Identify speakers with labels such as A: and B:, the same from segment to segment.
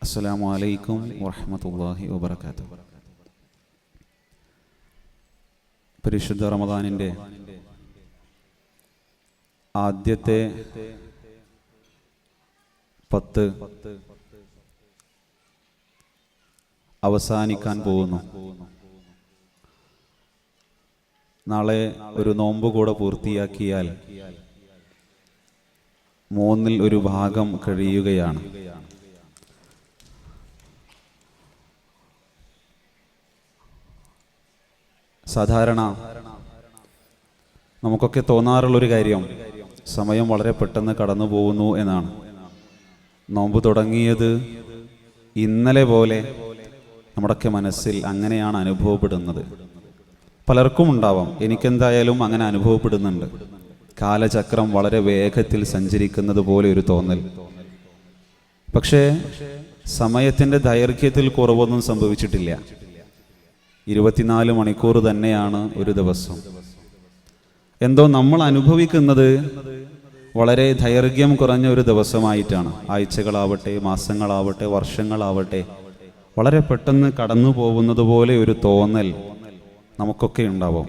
A: അസ്സലാമു അലൈക്കും വറഹ്മത്തുള്ളാഹി വബറകാതുഹു. പരിശുദ്ധ റമദാനിൻ്റെ ആദ്യത്തെ 10 അവസാനിക്കാൻ പോകുന്നു. നാളെ ഒരു നോമ്പ് കൂടെ പൂർത്തിയാക്കിയാൽ 1/3 ഭാഗം കഴിയുകയാണ്. സാധാരണ നമുക്കൊക്കെ തോന്നാറുള്ളൊരു കാര്യം സമയം വളരെ പെട്ടെന്ന് കടന്നു പോകുന്നു എന്നാണ്. നോമ്പ് തുടങ്ങിയത് ഇന്നലെ പോലെ നമ്മുടെയൊക്കെ മനസ്സിൽ അങ്ങനെയാണ് അനുഭവപ്പെടുന്നത്. പലർക്കും ഉണ്ടാവാം, എനിക്കെന്തായാലും അങ്ങനെ അനുഭവപ്പെടുന്നുണ്ട്. കാലചക്രം വളരെ വേഗത്തിൽ സഞ്ചരിക്കുന്നത് പോലെ ഒരു തോന്നൽ. പക്ഷേ സമയത്തിൻ്റെ ദൈർഘ്യത്തിൽ കുറവൊന്നും സംഭവിച്ചിട്ടില്ല. 24 മണിക്കൂർ തന്നെയാണ് ഒരു ദിവസം. എന്തോ നമ്മൾ അനുഭവിക്കുന്നത് വളരെ ദൈർഘ്യം കുറഞ്ഞ ഒരു ദിവസമായിട്ടാണ്. ആഴ്ചകളാവട്ടെ, മാസങ്ങളാവട്ടെ, വർഷങ്ങളാവട്ടെ, വളരെ പെട്ടെന്ന് കടന്നു പോകുന്നത് പോലെ ഒരു തോന്നൽ നമുക്കൊക്കെ ഉണ്ടാവും.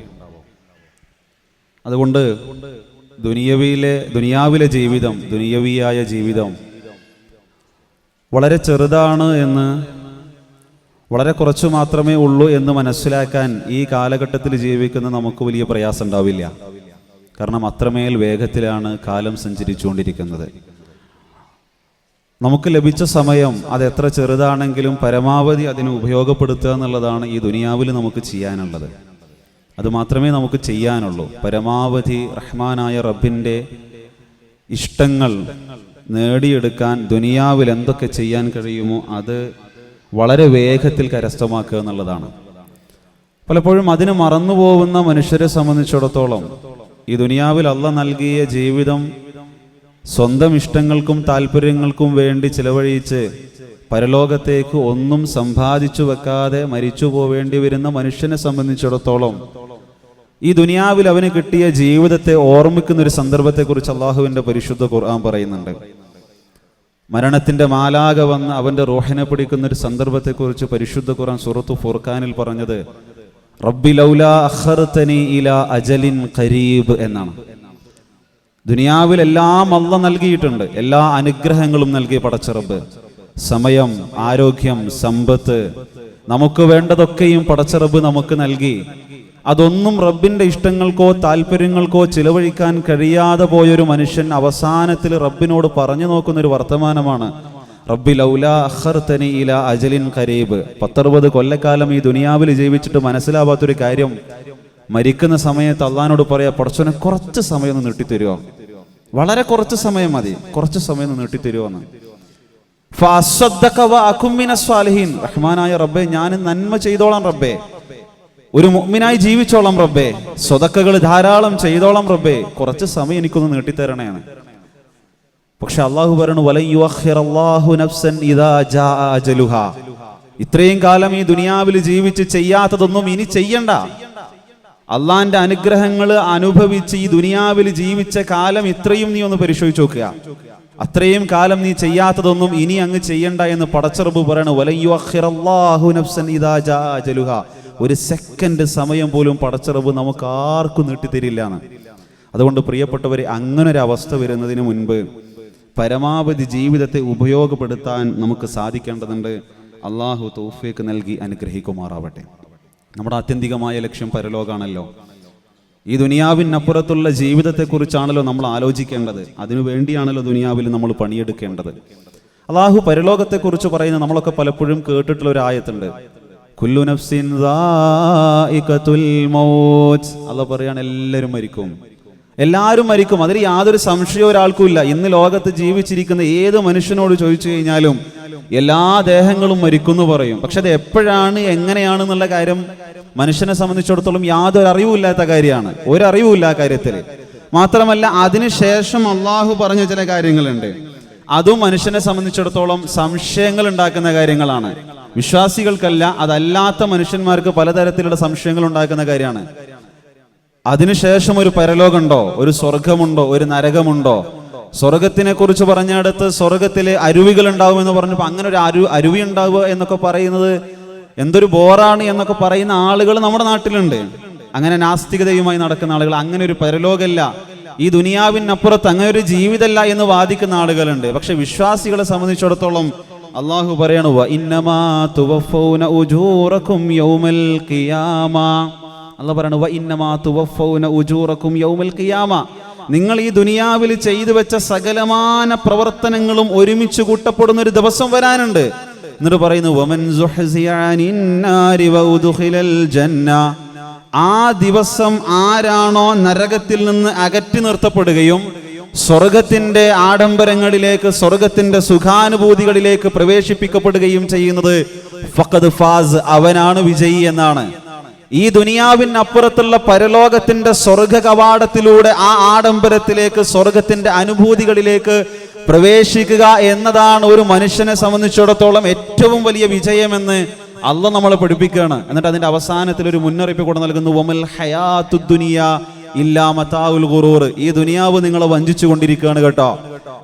A: അതുകൊണ്ട് ദുനിയാവിലെ ജീവിതം, ദുനിയവിയായ ജീവിതം വളരെ ചെറുതാണ് എന്ന്, വളരെ കുറച്ച് മാത്രമേ ഉള്ളൂ എന്ന് മനസ്സിലാക്കാൻ ഈ കാലഘട്ടത്തിൽ ജീവിക്കുന്ന നമുക്ക് വലിയ പ്രയാസം ഉണ്ടാവില്ല. കാരണം അത്രമേൽ വേഗത്തിലാണ് കാലം സഞ്ചരിച്ചുകൊണ്ടിരിക്കുന്നത്. നമുക്ക് ലഭിച്ച സമയം അത് എത്ര ചെറുതാണെങ്കിലും പരമാവധി അതിന് ഉപയോഗപ്പെടുത്തുക എന്നുള്ളതാണ് ഈ ദുനിയാവിൽ നമുക്ക് ചെയ്യാനുള്ളത്. അതുമാത്രമേ നമുക്ക് ചെയ്യാനുള്ളൂ. പരമാവധി റഹ്മാനായ റബ്ബിൻ്റെ ഇഷ്ടങ്ങൾ നേടിയെടുക്കാൻ ദുനിയാവിൽ എന്തൊക്കെ ചെയ്യാൻ കഴിയുമോ അത് വളരെ വേഗത്തിൽ കരസ്ഥമാക്കുക എന്നുള്ളതാണ്. പലപ്പോഴും അതിന് മറന്നുപോകുന്ന മനുഷ്യരെ സംബന്ധിച്ചിടത്തോളം ഈ ദുനിയാവിൽ അള്ളാഹ് നൽകിയ ജീവിതം സ്വന്തം ഇഷ്ടങ്ങൾക്കും താല്പര്യങ്ങൾക്കും വേണ്ടി ചിലവഴിച്ച് പരലോകത്തേക്ക് ഒന്നും സമ്പാദിച്ചു വെക്കാതെ മരിച്ചു പോവേണ്ടി വരുന്ന മനുഷ്യനെ സംബന്ധിച്ചിടത്തോളം ഈ ദുനിയാവിൽ അവന് കിട്ടിയ ജീവിതത്തെ ഓർമ്മിക്കുന്ന ഒരു സന്ദർഭത്തെക്കുറിച്ച് അള്ളാഹുവിൻ്റെ പരിശുദ്ധ ഖുർആൻ പറയുന്നുണ്ട്. മരണത്തിന്റെ മാലാക വന്ന് അവന്റെ റൂഹിനെ പിടിക്കുന്ന ഒരു സന്ദർഭത്തെക്കുറിച്ച് പരിശുദ്ധ ഖുർആൻ സൂറത്തു ഫുർഖാനിൽ പറഞ്ഞത് റബ്ബി ലൗലാ അഖർതനി ഇലാ അജലിൻ ഖരീബ് എന്നാണ്. ദുനിയാവിൽ എല്ലാം അല്ലാഹ് നൽകിയിട്ടുണ്ട്, എല്ലാ അനുഗ്രഹങ്ങളും നൽകി പടച്ച റബ്ബ്. സമയം, ആരോഗ്യം, സമ്പത്ത്, നമുക്ക് വേണ്ടതൊക്കെയും പടച്ച റബ്ബ് നമുക്ക് നൽകി. അതൊന്നും റബ്ബിന്റെ ഇഷ്ടങ്ങൾക്കോ താല്പര്യങ്ങൾക്കോ ചിലവഴിക്കാൻ കഴിയാതെ പോയൊരു മനുഷ്യൻ അവസാനത്തിൽ റബ്ബിനോട് പറഞ്ഞു നോക്കുന്നൊരു വർത്തമാനമാണ് റബ്ബി ലൗലാ അഖർതനി ഇലാ അജലിൻ ഖരീബ്. 10-60 കൊല്ലക്കാലം ഈ ദുനിയാവിൽ ജീവിച്ചിട്ട് മനസ്സിലാവാത്തൊരു കാര്യം മരിക്കുന്ന സമയത്ത് അള്ളാഹിനോട് പറയാ, പടച്ചോനെ കുറച്ച് സമയം ഒന്ന് നീട്ടിത്തരുമോ, വളരെ കുറച്ച് സമയം മതി, കുറച്ച് സമയം ഒന്ന് നീട്ടിത്തരുമോ എന്ന്. ഫഅസ്സദ്ദഖ വഅകും മിനസ് സ്വാലിഹീൻ. റഹ്മാനായ റബ്ബേ, ഞാൻ നന്മ ചെയ്തോളാം റബ്ബേ, ഒരു മുഅ്മിനായി ജീവിച്ചോളാം റബ്ബേ, സ്വതക്കകൾ ധാരാളം ചെയ്തോളാം റബ്ബേ, കുറച്ച് സമയം എനിക്കൊന്ന് നീട്ടിത്തരണേന്ന്. പക്ഷെ അള്ളാഹു പറയുന്നു വലൻ യുഅഖിറല്ലാഹു നഫ്സൻ ഇദാ ജാഅ അജലുഹാ. ഇത്രയും കാലം ഈ ദുനിയാവിൽ ജീവിച്ച് ചെയ്യാത്തതൊന്നും ഇനി ചെയ്യണ്ട. അള്ളാന്റെ അനുഗ്രഹങ്ങൾ അനുഭവിച്ച് ഈ ദുനിയാവിൽ ജീവിച്ച കാലം ഇത്രയും നീ ഒന്ന് പരിശോധിച്ച് നോക്കുക. അത്രയും കാലം നീ ചെയ്യാത്തതൊന്നും ഇനി അങ്ങ് ചെയ്യണ്ട എന്ന് പടച്ച റബ്ബ് പറയണു. വലൻ യുഅഖിറല്ലാഹു നഫ്സൻ ഇദാ ജാഅ അജലുഹാ. ഒരു സെക്കൻഡ് സമയം പോലും പടച്ച റബ്ബ് നമുക്ക് ആർക്കും നീട്ടിത്തരില്ല എന്ന്. അതുകൊണ്ട് പ്രിയപ്പെട്ടവരെ, അങ്ങനൊരു അവസ്ഥ വരുന്നതിന് മുൻപ് പരമാവധി ജീവിതത്തെ ഉപയോഗപ്പെടുത്താൻ നമുക്ക് സാധിക്കേണ്ടതുണ്ട്. അള്ളാഹു തൗഫീഖ് നൽകി അനുഗ്രഹിക്കുമാറാവട്ടെ. നമ്മുടെ ആത്യന്തികമായ ലക്ഷ്യം പരലോകാണല്ലോ. ഈ ദുനിയാവിനപ്പുറത്തുള്ള ജീവിതത്തെക്കുറിച്ചാണല്ലോ നമ്മൾ ആലോചിക്കേണ്ടത്. അതിനു വേണ്ടിയാണല്ലോ ദുനിയാവിൽ നമ്മൾ പണിയെടുക്കേണ്ടത്. അള്ളാഹു പരലോകത്തെക്കുറിച്ച് പറയുന്നത് നമ്മളൊക്കെ പലപ്പോഴും കേട്ടിട്ടുള്ള ഒരു ആയത്തുണ്ട്, കുല്ലു നഫ്സിൻ ദാഇഖത്തുൽ മൗത്ത്. അള്ളാഹ് പറയാണ് എല്ലാവരും മരിക്കും, എല്ലാവരും മരിക്കും. അതിൽ യാതൊരു സംശയവും ഒരാൾക്കും ഇല്ല. ഇന്ന് ലോകത്ത് ജീവിച്ചിരിക്കുന്ന ഏത് മനുഷ്യനോട് ചോദിച്ചു കഴിഞ്ഞാലും എല്ലാ ദേഹങ്ങളും മരിക്കുന്നു പറയും. പക്ഷെ അത് എപ്പോഴാണ്, എങ്ങനെയാണെന്നുള്ള കാര്യം മനുഷ്യനെ സംബന്ധിച്ചിടത്തോളം യാതൊരു അറിവുമില്ലാത്ത കാര്യമാണ്. ഒരറിവുമില്ല ആ കാര്യത്തിൽ. മാത്രമല്ല അതിനുശേഷം അള്ളാഹു പറഞ്ഞ ചില കാര്യങ്ങളുണ്ട്, അതും മനുഷ്യനെ സംബന്ധിച്ചിടത്തോളം സംശയങ്ങൾ ഉണ്ടാക്കുന്ന കാര്യങ്ങളാണ്. വിശ്വാസികൾക്കല്ല, അതല്ലാത്ത മനുഷ്യന്മാർക്ക് പലതരത്തിലുള്ള സംശയങ്ങൾ ഉണ്ടാക്കുന്ന കാര്യമാണ്. അതിനുശേഷം ഒരു പരലോകമുണ്ടോ, ഒരു സ്വർഗമുണ്ടോ, ഒരു നരകമുണ്ടോ, സ്വർഗത്തിനെ കുറിച്ച് പറഞ്ഞിടത്ത് സ്വർഗത്തിലെ അരുവികൾ ഉണ്ടാവുമെന്ന് പറഞ്ഞപ്പോൾ അങ്ങനെ ഒരു അരുവി ഉണ്ടാവുക എന്നൊക്കെ പറയുന്നത് എന്തൊരു ബോറാണ് എന്നൊക്കെ പറയുന്ന ആളുകൾ നമ്മുടെ നാട്ടിലുണ്ട്. അങ്ങനെ നാസ്തികതയുമായി നടക്കുന്ന ആളുകൾ, അങ്ങനെ ഒരു പരലോകമല്ല, ഈ ദുനിയാവിനപ്പുറത്ത് അങ്ങനെ ഒരു ജീവിതമല്ല എന്ന് വാദിക്കുന്ന ആളുകളുണ്ട്. പക്ഷെ വിശ്വാസികളെ സംബന്ധിച്ചിടത്തോളം അള്ളാഹു പറയണു, വഇന്നമാ തുവഫൗന ഉജൂറകും യൗമൽ ഖിയാമ. അള്ളാഹു പറയണു, വഇന്നമാ തുവഫൗന ഉജൂറകും യൗമൽ ഖിയാമ. നിങ്ങൾ ഈ ദുനിയാവിൽ ചെയ്തു വെച്ച സകലമാന പ്രവർത്തനങ്ങളും ഒരുമിച്ച് കൂട്ടപ്പെടുന്ന ഒരു ദിവസം വരാനുണ്ട്. എന്നിട്ട് പറയുന്നു, വമൻ സുഹ്സിയ അനിൻ നാരി വഉദ്ഖിലൽ ജന്ന. ആ ദിവസം ആരാണോ നരകത്തിൽ നിന്ന് അകറ്റി നിർത്തപ്പെടുകയും സ്വർഗത്തിന്റെ ആഡംബരങ്ങളിലേക്ക്, സ്വർഗത്തിന്റെ സുഖാനുഭൂതികളിലേക്ക് പ്രവേശിപ്പിക്കപ്പെടുകയും ചെയ്യുന്നത്, ഫഖദ് ഫാസ്, അവനാണ് വിജയി എന്നാണ്. ഈ ദുനിയാവിനപ്പുറത്തുള്ള പരലോകത്തിന്റെ സ്വർഗ കവാടത്തിലൂടെ ആ ആഡംബരത്തിലേക്ക്, സ്വർഗത്തിന്റെ അനുഭൂതികളിലേക്ക് പ്രവേശിക്കുക എന്നതാണ് ഒരു മനുഷ്യനെ സംബന്ധിച്ചിടത്തോളം ഏറ്റവും വലിയ വിജയമെന്ന് അള്ളാഹ് നമ്മളെ പഠിപ്പിക്കുകയാണ്. എന്നിട്ട് അതിന്റെ അവസാനത്തിൽ ഒരു മുന്നറിയിപ്പ് കൂടെ നൽകുന്നു, വമൽ ഹയാത്തുദ് ദുനിയ ഇല്ലാ മതാഉൽ ഗുറൂർ. ഈ ദുനിയാവ് നിങ്ങളെ വഞ്ചിച്ചു കൊണ്ടിരിക്കുകയാണ് കേട്ടോ.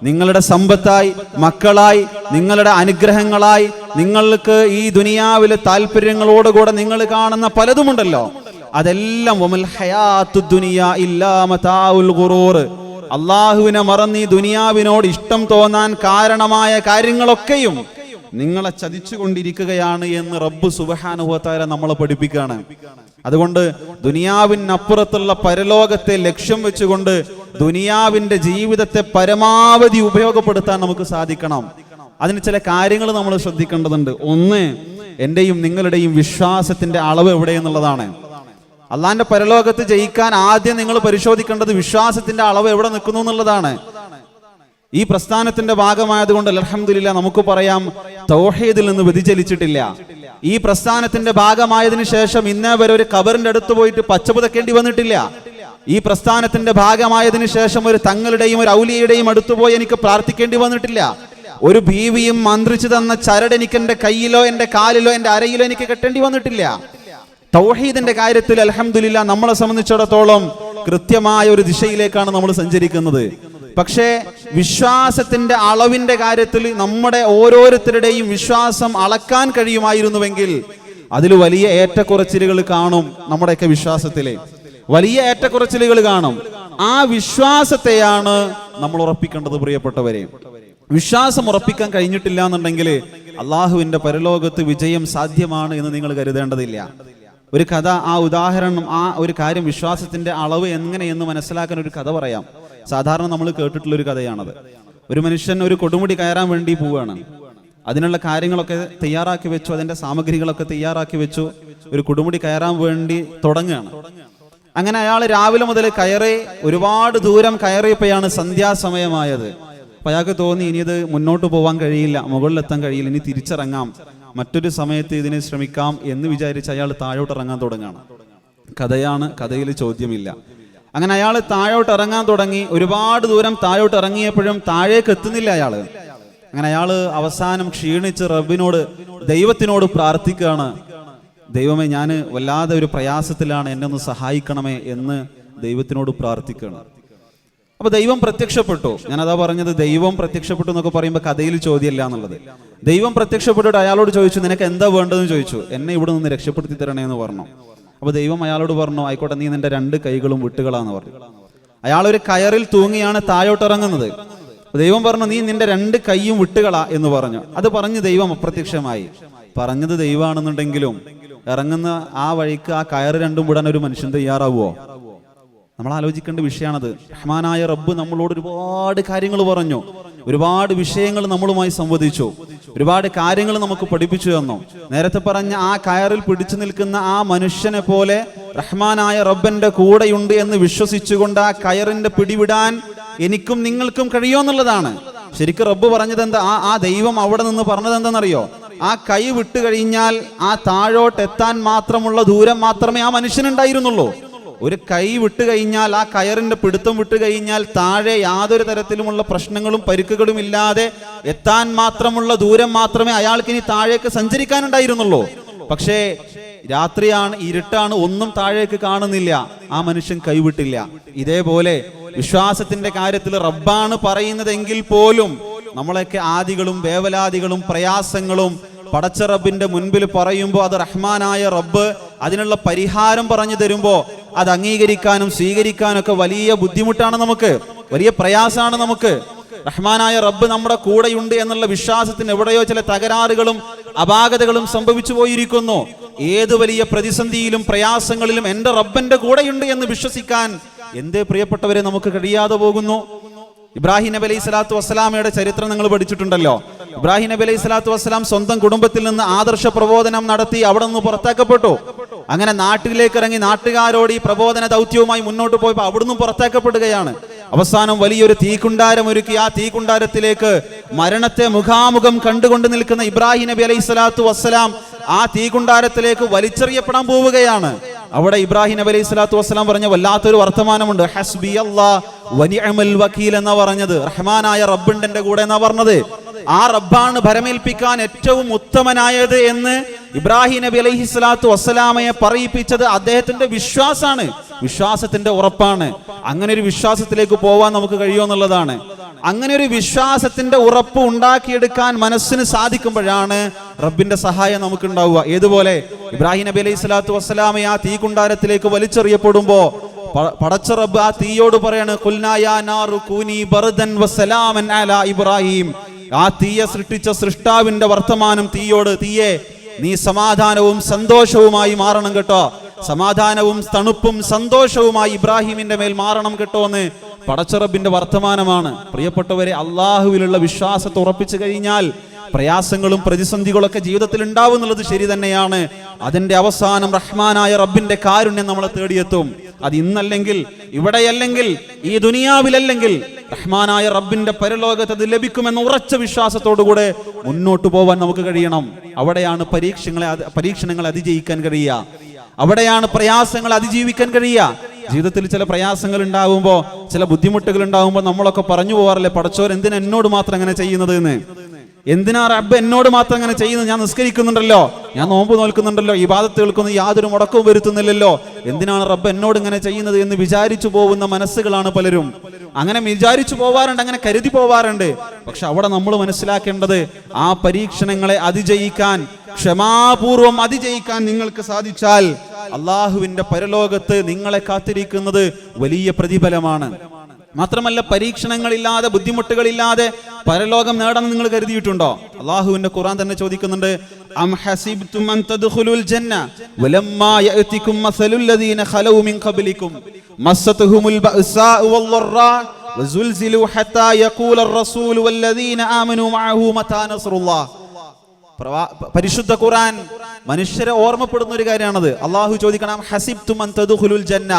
A: നിങ്ങളുടെ സമ്പത്തായി, മക്കളായി, നിങ്ങളുടെ അനുഗ്രഹങ്ങളായി, നിങ്ങൾക്ക് ഈ ദുനിയാവിലെ താല്പര്യങ്ങളോടുകൂടെ നിങ്ങൾ കാണുന്ന പലതുമുണ്ടല്ലോ, അതെല്ലാം വമൽ ഹയാത്തുദ് ദുനിയ ഇല്ലാ മതാഉൽ ഗുറൂർ. അള്ളാഹുവിനെ മറന്ന് ഈ ദുനിയാവിനോട് ഇഷ്ടം തോന്നാൻ കാരണമായ കാര്യങ്ങളൊക്കെയും നിങ്ങളെ ചതിച്ചുകൊണ്ടിരിക്കുകയാണ് എന്ന് റബ്ബ് സുബ്ഹാനഹു വ തആല നമ്മളെ പഠിപ്പിക്കുകയാണ്. അതുകൊണ്ട് ദുനിയാവിനപ്പുറത്തുള്ള പരലോകത്തെ ലക്ഷ്യം വെച്ചുകൊണ്ട് ദുനിയാവിന്റെ ജീവിതത്തെ പരമാവധി ഉപയോഗപ്പെടുത്താൻ നമുക്ക് സാധിക്കണം. അതിന് ചില കാര്യങ്ങൾ നമ്മൾ ശ്രദ്ധിക്കേണ്ടതുണ്ട്. ഒന്ന്, എന്റെയും നിങ്ങളുടെയും വിശ്വാസത്തിന്റെ അളവ് എവിടെയെന്നുള്ളതാണ്. അള്ളാന്റെ പരലോകത്ത് ജയിക്കാൻ ആദ്യം നിങ്ങൾ പരിശോധിക്കേണ്ടത് വിശ്വാസത്തിന്റെ അളവ് എവിടെ നിൽക്കുന്നു എന്നുള്ളതാണ്. ഈ പ്രസ്ഥാനത്തിന്റെ ഭാഗമായതുകൊണ്ട് അൽഹംദുലില്ലാഹ് നമുക്ക് പറയാം, തൗഹീദിൽ നിന്ന് വ്യതിചലിച്ചിട്ടില്ല. ഈ പ്രസ്ഥാനത്തിന്റെ ഭാഗമായതിനു ശേഷം ഇന്നേ വരെ ഒരു ഖബറിന്റെ അടുത്ത് പോയിട്ട് പച്ചപുതക്കേണ്ടി വന്നിട്ടില്ല. ഈ പ്രസ്ഥാനത്തിന്റെ ഭാഗമായതിനു ശേഷം ഒരു തങ്ങളുടെയും ഒരു ഔലിയയുടെയും അടുത്ത് പോയി എനിക്ക് പ്രാർത്ഥിക്കേണ്ടി വന്നിട്ടില്ല. ഒരു ബീവിയും മന്ത്രിച്ചു തന്ന ചരട് എനിക്ക് എന്റെ കയ്യിലോ എന്റെ കാലിലോ എന്റെ അരയിലോ എനിക്ക് കെട്ടേണ്ടി വന്നിട്ടില്ല. തൗഹീദിന്റെ കാര്യത്തിൽ അൽഹംദുലില്ലാഹ് നമ്മളെ സംബന്ധിച്ചിടത്തോളം കൃത്യമായ ഒരു ദിശയിലേക്കാണ് നമ്മൾ സഞ്ചരിക്കുന്നത്. പക്ഷേ വിശ്വാസത്തിന്റെ അളവിന്റെ കാര്യത്തിൽ നമ്മുടെ ഓരോരുത്തരുടെയും വിശ്വാസം അളക്കാൻ കഴിയുമായിരുന്നുവെങ്കിൽ അതിൽ വലിയ ഏറ്റക്കുറച്ചിലുകൾ കാണും. നമ്മുടെയൊക്കെ വിശ്വാസത്തിലെ വലിയ ഏറ്റക്കുറച്ചിലുകൾ കാണും. ആ വിശ്വാസത്തെയാണ് നമ്മൾ ഉറപ്പിക്കേണ്ടത്. പ്രിയപ്പെട്ടവരെ, വിശ്വാസം ഉറപ്പിക്കാൻ കഴിഞ്ഞിട്ടില്ല എന്നുണ്ടെങ്കിൽ അള്ളാഹുവിന്റെ പരലോകത്ത് വിജയം സാധ്യമാണ് എന്ന് നിങ്ങൾ കരുതേണ്ടതില്ല. ഒരു കഥ, ആ ഉദാഹരണം, ആ ഒരു കാര്യം, വിശ്വാസത്തിന്റെ അളവ് എങ്ങനെയെന്ന് മനസ്സിലാക്കാൻ ഒരു കഥ പറയാം. സാധാരണ നമ്മൾ കേട്ടിട്ടുള്ളൊരു കഥയാണത്. ഒരു മനുഷ്യൻ ഒരു കൊടുമുടി കയറാൻ വേണ്ടി പോവുകയാണ്. അതിനുള്ള കാര്യങ്ങളൊക്കെ തയ്യാറാക്കി വെച്ചു, അതിന്റെ സാമഗ്രികളൊക്കെ തയ്യാറാക്കി വെച്ചു. ഒരു കൊടുമുടി കയറാൻ വേണ്ടി തുടങ്ങുകയാണ്. അങ്ങനെ അയാൾ രാവിലെ മുതൽ കയറി, ഒരുപാട് ദൂരം കയറിയപ്പോഴാണ് സന്ധ്യാസമയമായത്. അപ്പൊ അയാൾക്ക് തോന്നി, ഇനി ഇത് മുന്നോട്ട് പോകാൻ കഴിയില്ല, മുകളിലെത്താൻ കഴിയില്ല, ഇനി തിരിച്ചിറങ്ങാം, മറ്റൊരു സമയത്ത് ഇതിനെ ശ്രമിക്കാം എന്ന് വിചാരിച്ച് അയാൾ താഴോട്ട് ഇറങ്ങാൻ തുടങ്ങുകയാണ്. കഥയാണ്, കഥയിൽ ചോദ്യമില്ല. അങ്ങനെ അയാൾ താഴോട്ട് ഇറങ്ങാൻ തുടങ്ങി. ഒരുപാട് ദൂരം താഴോട്ട് ഇറങ്ങിയപ്പോഴും താഴേക്ക് എത്തുന്നില്ല അയാള്. അങ്ങനെ അയാള് അവസാനം ക്ഷീണിച്ച് റബ്ബിനോട്, ദൈവത്തിനോട് പ്രാർത്ഥിക്കുകയാണ്, ദൈവമേ, ഞാൻ വല്ലാതെ ഒരു പ്രയാസത്തിലാണ്, എന്നെ ഒന്ന് സഹായിക്കണമേ എന്ന് ദൈവത്തിനോട് പ്രാർത്ഥിക്കുകയാണ്. അപ്പൊ ദൈവം പ്രത്യക്ഷപ്പെട്ടു. ഞാൻ അതാ പറഞ്ഞത്, ദൈവം പ്രത്യക്ഷപ്പെട്ടു എന്നൊക്കെ പറയുമ്പോൾ കഥയിൽ ചോദ്യമല്ല എന്നുള്ളത്. ദൈവം പ്രത്യക്ഷപ്പെട്ടിട്ട് അയാളോട് ചോദിച്ചു, നിനക്ക് എന്താ വേണ്ടതെന്ന് ചോദിച്ചു. എന്നെ ഇവിടെ നിന്ന് രക്ഷപ്പെടുത്തി തരണേ എന്ന് പറഞ്ഞു. അപ്പൊ ദൈവം അയാളോട് പറഞ്ഞു, ആയിക്കോട്ടെ, നീ നിന്റെ 2 കൈകളും വിട്ടുകളാന്ന് പറഞ്ഞു. അയാൾ ഒരു കയറിൽ തൂങ്ങിയാണ് താഴോട്ട് ഇറങ്ങുന്നത്. ദൈവം പറഞ്ഞു, നീ നിന്റെ 2 കൈയും വിട്ടുകളാ എന്ന് പറഞ്ഞു. അത് പറഞ്ഞ് ദൈവം അപ്രത്യക്ഷമായി. പറഞ്ഞത് ദൈവമാണെന്നുണ്ടെങ്കിലും ഇറങ്ങുന്ന ആ വഴിക്ക് ആ കയറ് 2 വിടാൻ ഒരു മനുഷ്യൻ തയ്യാറാവുമോ? നമ്മൾ ആലോചിക്കേണ്ട വിഷയമാണത്. റഹ്മാനായ റബ്ബ് നമ്മളോട് ഒരുപാട് കാര്യങ്ങൾ പറഞ്ഞു, ഒരുപാട് വിഷയങ്ങൾ നമ്മളുമായി സംവദിച്ചു, ഒരുപാട് കാര്യങ്ങൾ നമുക്ക് പഠിപ്പിച്ചു തന്നു. നേരത്തെ പറഞ്ഞ ആ കയറിൽ പിടിച്ചു നിൽക്കുന്ന ആ മനുഷ്യനെ പോലെ റഹ്മാനായ റബ്ബന്റെ കൂടെയുണ്ട് എന്ന് വിശ്വസിച്ചുകൊണ്ട് ആ കയറിന്റെ പിടിവിടാൻ എനിക്കും നിങ്ങൾക്കും കഴിയുമെന്നുള്ളതാണ്. ശരിക്കും റബ്ബ് പറഞ്ഞത് എന്താ? ആ ദൈവം അവിടെ നിന്ന് പറഞ്ഞത് എന്താണെന്നറിയോ? ആ കൈ വിട്ടു കഴിഞ്ഞാൽ ആ താഴോട്ട് എത്താൻ മാത്രമുള്ള ദൂരം മാത്രമേ ആ മനുഷ്യനുണ്ടായിരുന്നുള്ളൂ. ഒരു കൈ വിട്ടു കഴിഞ്ഞാൽ, ആ കയറിന്റെ പിടുത്തം വിട്ടു കഴിഞ്ഞാൽ താഴെ യാതൊരു തരത്തിലുമുള്ള പ്രശ്നങ്ങളും പരിക്കുകളും ഇല്ലാതെ എത്താൻ മാത്രമുള്ള ദൂരം മാത്രമേ അയാൾക്ക് ഇനി താഴേക്ക് സഞ്ചരിക്കാനുണ്ടായിരുന്നുള്ളൂ. പക്ഷേ രാത്രിയാണ്, ഇരുട്ടാണ്, ഒന്നും താഴേക്ക് കാണുന്നില്ല. ആ മനുഷ്യൻ കൈവിട്ടില്ല. ഇതേപോലെ വിശ്വാസത്തിന്റെ കാര്യത്തിൽ റബ്ബാണ് പറയുന്നതെങ്കിൽ പോലും നമ്മളൊക്കെ ആദികളും വേവലാദികളും പ്രയാസങ്ങളും പടച്ച റബ്ബിന്റെ മുൻപിൽ പറയുമ്പോൾ അത് റഹ്മാനായ റബ്ബ് അതിനുള്ള പരിഹാരം പറഞ്ഞു തരുമ്പോൾ അത് അംഗീകരിക്കാനും സ്വീകരിക്കാനും ഒക്കെ വലിയ ബുദ്ധിമുട്ടാണ് നമുക്ക്, വലിയ പ്രയാസമാണ് നമുക്ക്. റഹ്മാനായ റബ്ബ് നമ്മുടെ കൂടെയുണ്ട് എന്നുള്ള വിശ്വാസത്തിന് എവിടെയോ ചില തകരാറുകളും അപാകതകളും സംഭവിച്ചു പോയിരിക്കുന്നു. ഏത് വലിയ പ്രതിസന്ധിയിലും പ്രയാസങ്ങളിലും എൻ്റെ റബ്ബന്റെ കൂടെയുണ്ട് എന്ന് വിശ്വസിക്കാൻ എന്തേ പ്രിയപ്പെട്ടവരെ നമുക്ക് കഴിയാതെ പോകുന്നു? ഇബ്രാഹിം നബി അലൈഹി സ്വലാത്തു വസ്സലാമയുടെ ചരിത്രം നിങ്ങൾ പഠിച്ചിട്ടുണ്ടല്ലോ. ഇബ്രാഹിം നബി അലൈഹി സ്വലാത്തു വസ്സലാം സ്വന്തം കുടുംബത്തിൽ നിന്ന് ആദർശ പ്രബോധനം നടത്തി അവിടെ നിന്ന് പുറത്താക്കപ്പെട്ടു. അങ്ങനെ നാട്ടിലേക്ക് ഇറങ്ങി നാട്ടുകാരോട് ഈ പ്രബോധന ദൗത്യവുമായി മുന്നോട്ട് പോയപ്പോൾ അവിടുന്ന് പുറത്താക്കപ്പെടുകയാണ്. അവസാനം വലിയൊരു തീക്കുണ്ടാരം ഒരുക്കി ആ തീക്കുണ്ടാരത്തിലേക്ക് മരണത്തെ മുഖാമുഖം കണ്ടുകൊണ്ട് നിൽക്കുന്ന ഇബ്രാഹിം നബി അലൈഹി സ്വലാത്തു വസ്സലാം ആ തീക്കുണ്ടാരത്തിലേക്ക് വലിച്ചെറിയപ്പെടാൻ പോവുകയാണ്. അവിടെ ഇബ്രാഹിം നബി അലൈഹി സ്വലാത്തു വസ്സലാം പറഞ്ഞ വല്ലാത്തൊരു വർത്തമാനമുണ്ട്. ഹസ്ബി അല്ലാഹ് വനിഅമൽ വക്കീൽ എന്നാ പറഞ്ഞത്. റഹ്മാനായ റബ്ബുണ്ട് എൻ്റെ കൂടെ എന്നാ പറഞ്ഞത്. ആ റബ്ബാണ് ഭരമേൽപ്പിക്കാൻ ഏറ്റവും ഉത്തമനായത് എന്ന് ഇബ്രാഹിം നബി അലൈഹി സ്വലാത്തു വസ്സലാമയെ പറയിപ്പിച്ചത് അദ്ദേഹത്തിന്റെ വിശ്വാസാണ്, വിശ്വാസത്തിന്റെ ഉറപ്പാണ്. അങ്ങനെ ഒരു വിശ്വാസത്തിലേക്ക് പോവാൻ നമുക്ക് കഴിയുമെന്നുള്ളതാണ്. അങ്ങനെ ഒരു വിശ്വാസത്തിന്റെ ഉറപ്പ് ഉണ്ടാക്കിയെടുക്കാൻ മനസ്സിന് സാധിക്കുമ്പോഴാണ് റബ്ബിന്റെ സഹായം നമുക്ക് ഉണ്ടാവുക. ഏതുപോലെ ഇബ്രാഹിം നബി അലൈഹി സ്വലാത്തു വസ്സലാമയെ ആ തീക്കുണ്ടാരത്തിലേക്ക് വലിച്ചെറിയപ്പെടുമ്പോ പടച്ച റബ്ബ് ആ തീയോട് പറയാണ്, ഖുൽനാ യാ നാറു കൂനി ബർദൻ വസലാമൻ അലാ ഇബ്രാഹിം. ആ തീയെ സൃഷ്ടിച്ച സൃഷ്ടാവിന്റെ വർത്തമാനം തീയോട്, തീയെ നീ സമാധാനവും സന്തോഷവുമായി മാറണം കേട്ടോ, സമാധാനവും തണുപ്പും സന്തോഷവുമായി ഇബ്രാഹിമിന്റെ മേൽ മാറണം കേട്ടോ എന്ന് പടച്ച റബ്ബിന്റെ വർത്തമാനമാണ്. പ്രിയപ്പെട്ടവരെ, അള്ളാഹുവിലുള്ള വിശ്വാസത്തെ ഉറപ്പിച്ചു കഴിഞ്ഞാൽ പ്രയാസങ്ങളും പ്രതിസന്ധികളൊക്കെ ജീവിതത്തിൽ ഉണ്ടാവും എന്നുള്ളത് ശരി തന്നെയാണ്. അതിന്റെ അവസാനം റഹ്മാനായ റബ്ബിന്റെ കാരുണ്യം നമ്മളെ തേടിയെത്തും. അത് ഇന്നല്ലെങ്കിൽ ഇവിടെയല്ലെങ്കിൽ ഈ ദുനിയാവിലല്ലെങ്കിൽ റഹ്മാനായ റബ്ബിന്റെ പരലോകത്ത് അത് ലഭിക്കുമെന്ന ഉറച്ച വിശ്വാസത്തോടുകൂടെ മുന്നോട്ട് പോവാൻ നമുക്ക് കഴിയണം. അവിടെയാണ് പരീക്ഷണങ്ങളെ അതിജയിക്കാൻ കഴിയുക. അവിടെയാണ് പ്രയാസങ്ങൾ അതിജീവിക്കാൻ കഴിയുക. ജീവിതത്തിൽ ചില പ്രയാസങ്ങൾ ഉണ്ടാവുമ്പോൾ, ചില ബുദ്ധിമുട്ടുകൾ ഉണ്ടാവുമ്പോൾ നമ്മളൊക്കെ പറഞ്ഞു പോവാറില്ലേ, പടച്ചോൻ എന്തിനാ എന്നോട് മാത്രം അങ്ങനെ ചെയ്യുന്നത് എന്ന്? എന്തിനാ റബ്ബ് എന്നോട് മാത്രം അങ്ങനെ ചെയ്യുന്നത്? ഞാൻ നിസ്കരിക്കുന്നുണ്ടല്ലോ, ഞാൻ നോമ്പ് നോൽക്കുന്നുണ്ടല്ലോ, ഇബാദത്തുകൾക്കൊന്നും യാതൊരു മുടക്കവും വരുത്തുന്നില്ലല്ലോ, എന്തിനാണ് റബ്ബ് എന്നോട് ഇങ്ങനെ ചെയ്യുന്നത് എന്ന് വിചാരിച്ചു പോകുന്ന മനസ്സുകളാണ് പലരും. അങ്ങനെ വിചാരിച്ചു പോവാറുണ്ട്, അങ്ങനെ കരുതി പോവാറുണ്ട്. പക്ഷെ അവിടെ നമ്മൾ മനസ്സിലാക്കേണ്ടത്, ആ പരീക്ഷണങ്ങളെ അതിജയിക്കാൻ, ക്ഷമാപൂർവം അതിജയിക്കാൻ നിങ്ങൾക്ക് സാധിച്ചാൽ അള്ളാഹുവിന്റെ പരലോകത്ത് നിങ്ങളെ കാത്തിരിക്കുന്നത് വലിയ പ്രതിഫലമാണ്. മാത്രമല്ല, പരീക്ഷണങ്ങളില്ലാതെ ബുദ്ധിമുട്ടുകളില്ലാതെ പരലോകം നേടാൻ നിങ്ങൾ കരുതിയിട്ടുണ്ടോ? അള്ളാഹുവിന്റെ ഖുർആൻ തന്നെ ചോദിക്കുന്നുണ്ട്, അം ഹസിബ്തും അൻ തദ്ഖുലുൽ ജന്ന വലമ്മാ യഅതികും മസലുൽ ലദീന ഖലൗ മിൻ ഖബ്ലികും മസ്സതുഹുമുൽ ബഅസാഉ വല്ലറാ വസുൽസിലു ഹത്താ യഖൂലർ റസൂലു വല്ലദീന ആമനൂ മഅഹു മതാ നസ്റുല്ലാഹ്. പരിശുദ്ധ ഖുർആൻ മനുഷ്യരെ ഓർമ്മപ്പെടുന്ന ഒരു കാര്യമാണത്. അള്ളാഹു ചോദിക്കണം, ഹസിബ്തും അൻ തദ്ഖുലുൽ ജന്ന,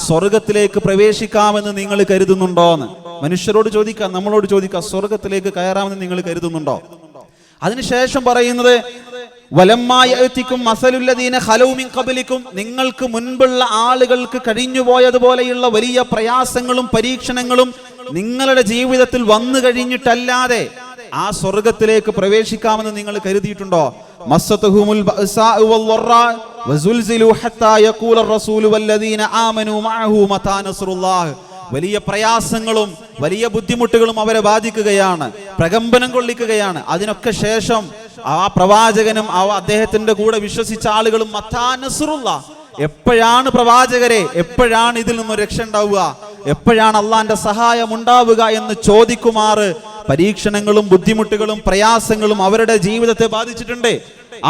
A: സ്വർഗത്തിലേക്ക് പ്രവേശിക്കാമെന്ന് നിങ്ങൾ കരുതുന്നുണ്ടോ എന്ന് മനുഷ്യരോട് ചോദിക്കാം, നമ്മളോട് ചോദിക്കാം, സ്വർഗത്തിലേക്ക് കയറാമെന്ന് നിങ്ങൾ കരുതുന്നുണ്ടോ? അതിനുശേഷം പറയുന്നത്, വലമ്മാ യഅതികും മസലുൽ ലദീന ഖലൗ മിൻ ഖബ്ലികും, നിങ്ങൾക്ക് മുൻപുള്ള ആളുകൾക്ക് കഴിഞ്ഞുപോയതുപോലെയുള്ള വലിയ പ്രയാസങ്ങളും പരീക്ഷണങ്ങളും നിങ്ങളുടെ ജീവിതത്തിൽ വന്നു കഴിഞ്ഞിട്ടല്ലാതെ ആ സ്വർഗത്തിലേക്ക് പ്രവേശിക്കാമെന്ന് നിങ്ങൾ കരുതിയിട്ടുണ്ടോ? മസ്സതുഹുമുൽ ബഅസാഉ വല്ലറാ വസുൽസിലു ഹത്താ യഖൂലർ റസൂലു വല്ലദീന ആമനൂ മഅഹു മതാ നസ്റുല്ലാഹ്. വലിയ പ്രയാസങ്ങളും വലിയ ബുദ്ധിമുട്ടുകളും അവരെ ബാധിക്കുകയാണ്, പ്രകമ്പനം കൊള്ളിക്കുകയാണ്. അതിനൊക്കെ ശേഷം ആ പ്രവാചകനും അദ്ദേഹത്തിന്റെ കൂടെ വിശ്വസിച്ച ആളുകളും മതാ നസ്റുല്ലാഹ്, എപ്പോഴാണ് പ്രവാചകരെ, എപ്പോഴാണ് ഇതിൽ നിന്ന് രക്ഷ ഉണ്ടാവുക, എപ്പോഴാണ് അള്ളാന്റെ സഹായം ഉണ്ടാവുക എന്ന് ചോദിക്കുമാറ് പരീക്ഷണങ്ങളും ബുദ്ധിമുട്ടുകളും പ്രയാസങ്ങളും അവരുടെ ജീവിതത്തെ ബാധിച്ചിട്ടുണ്ട്.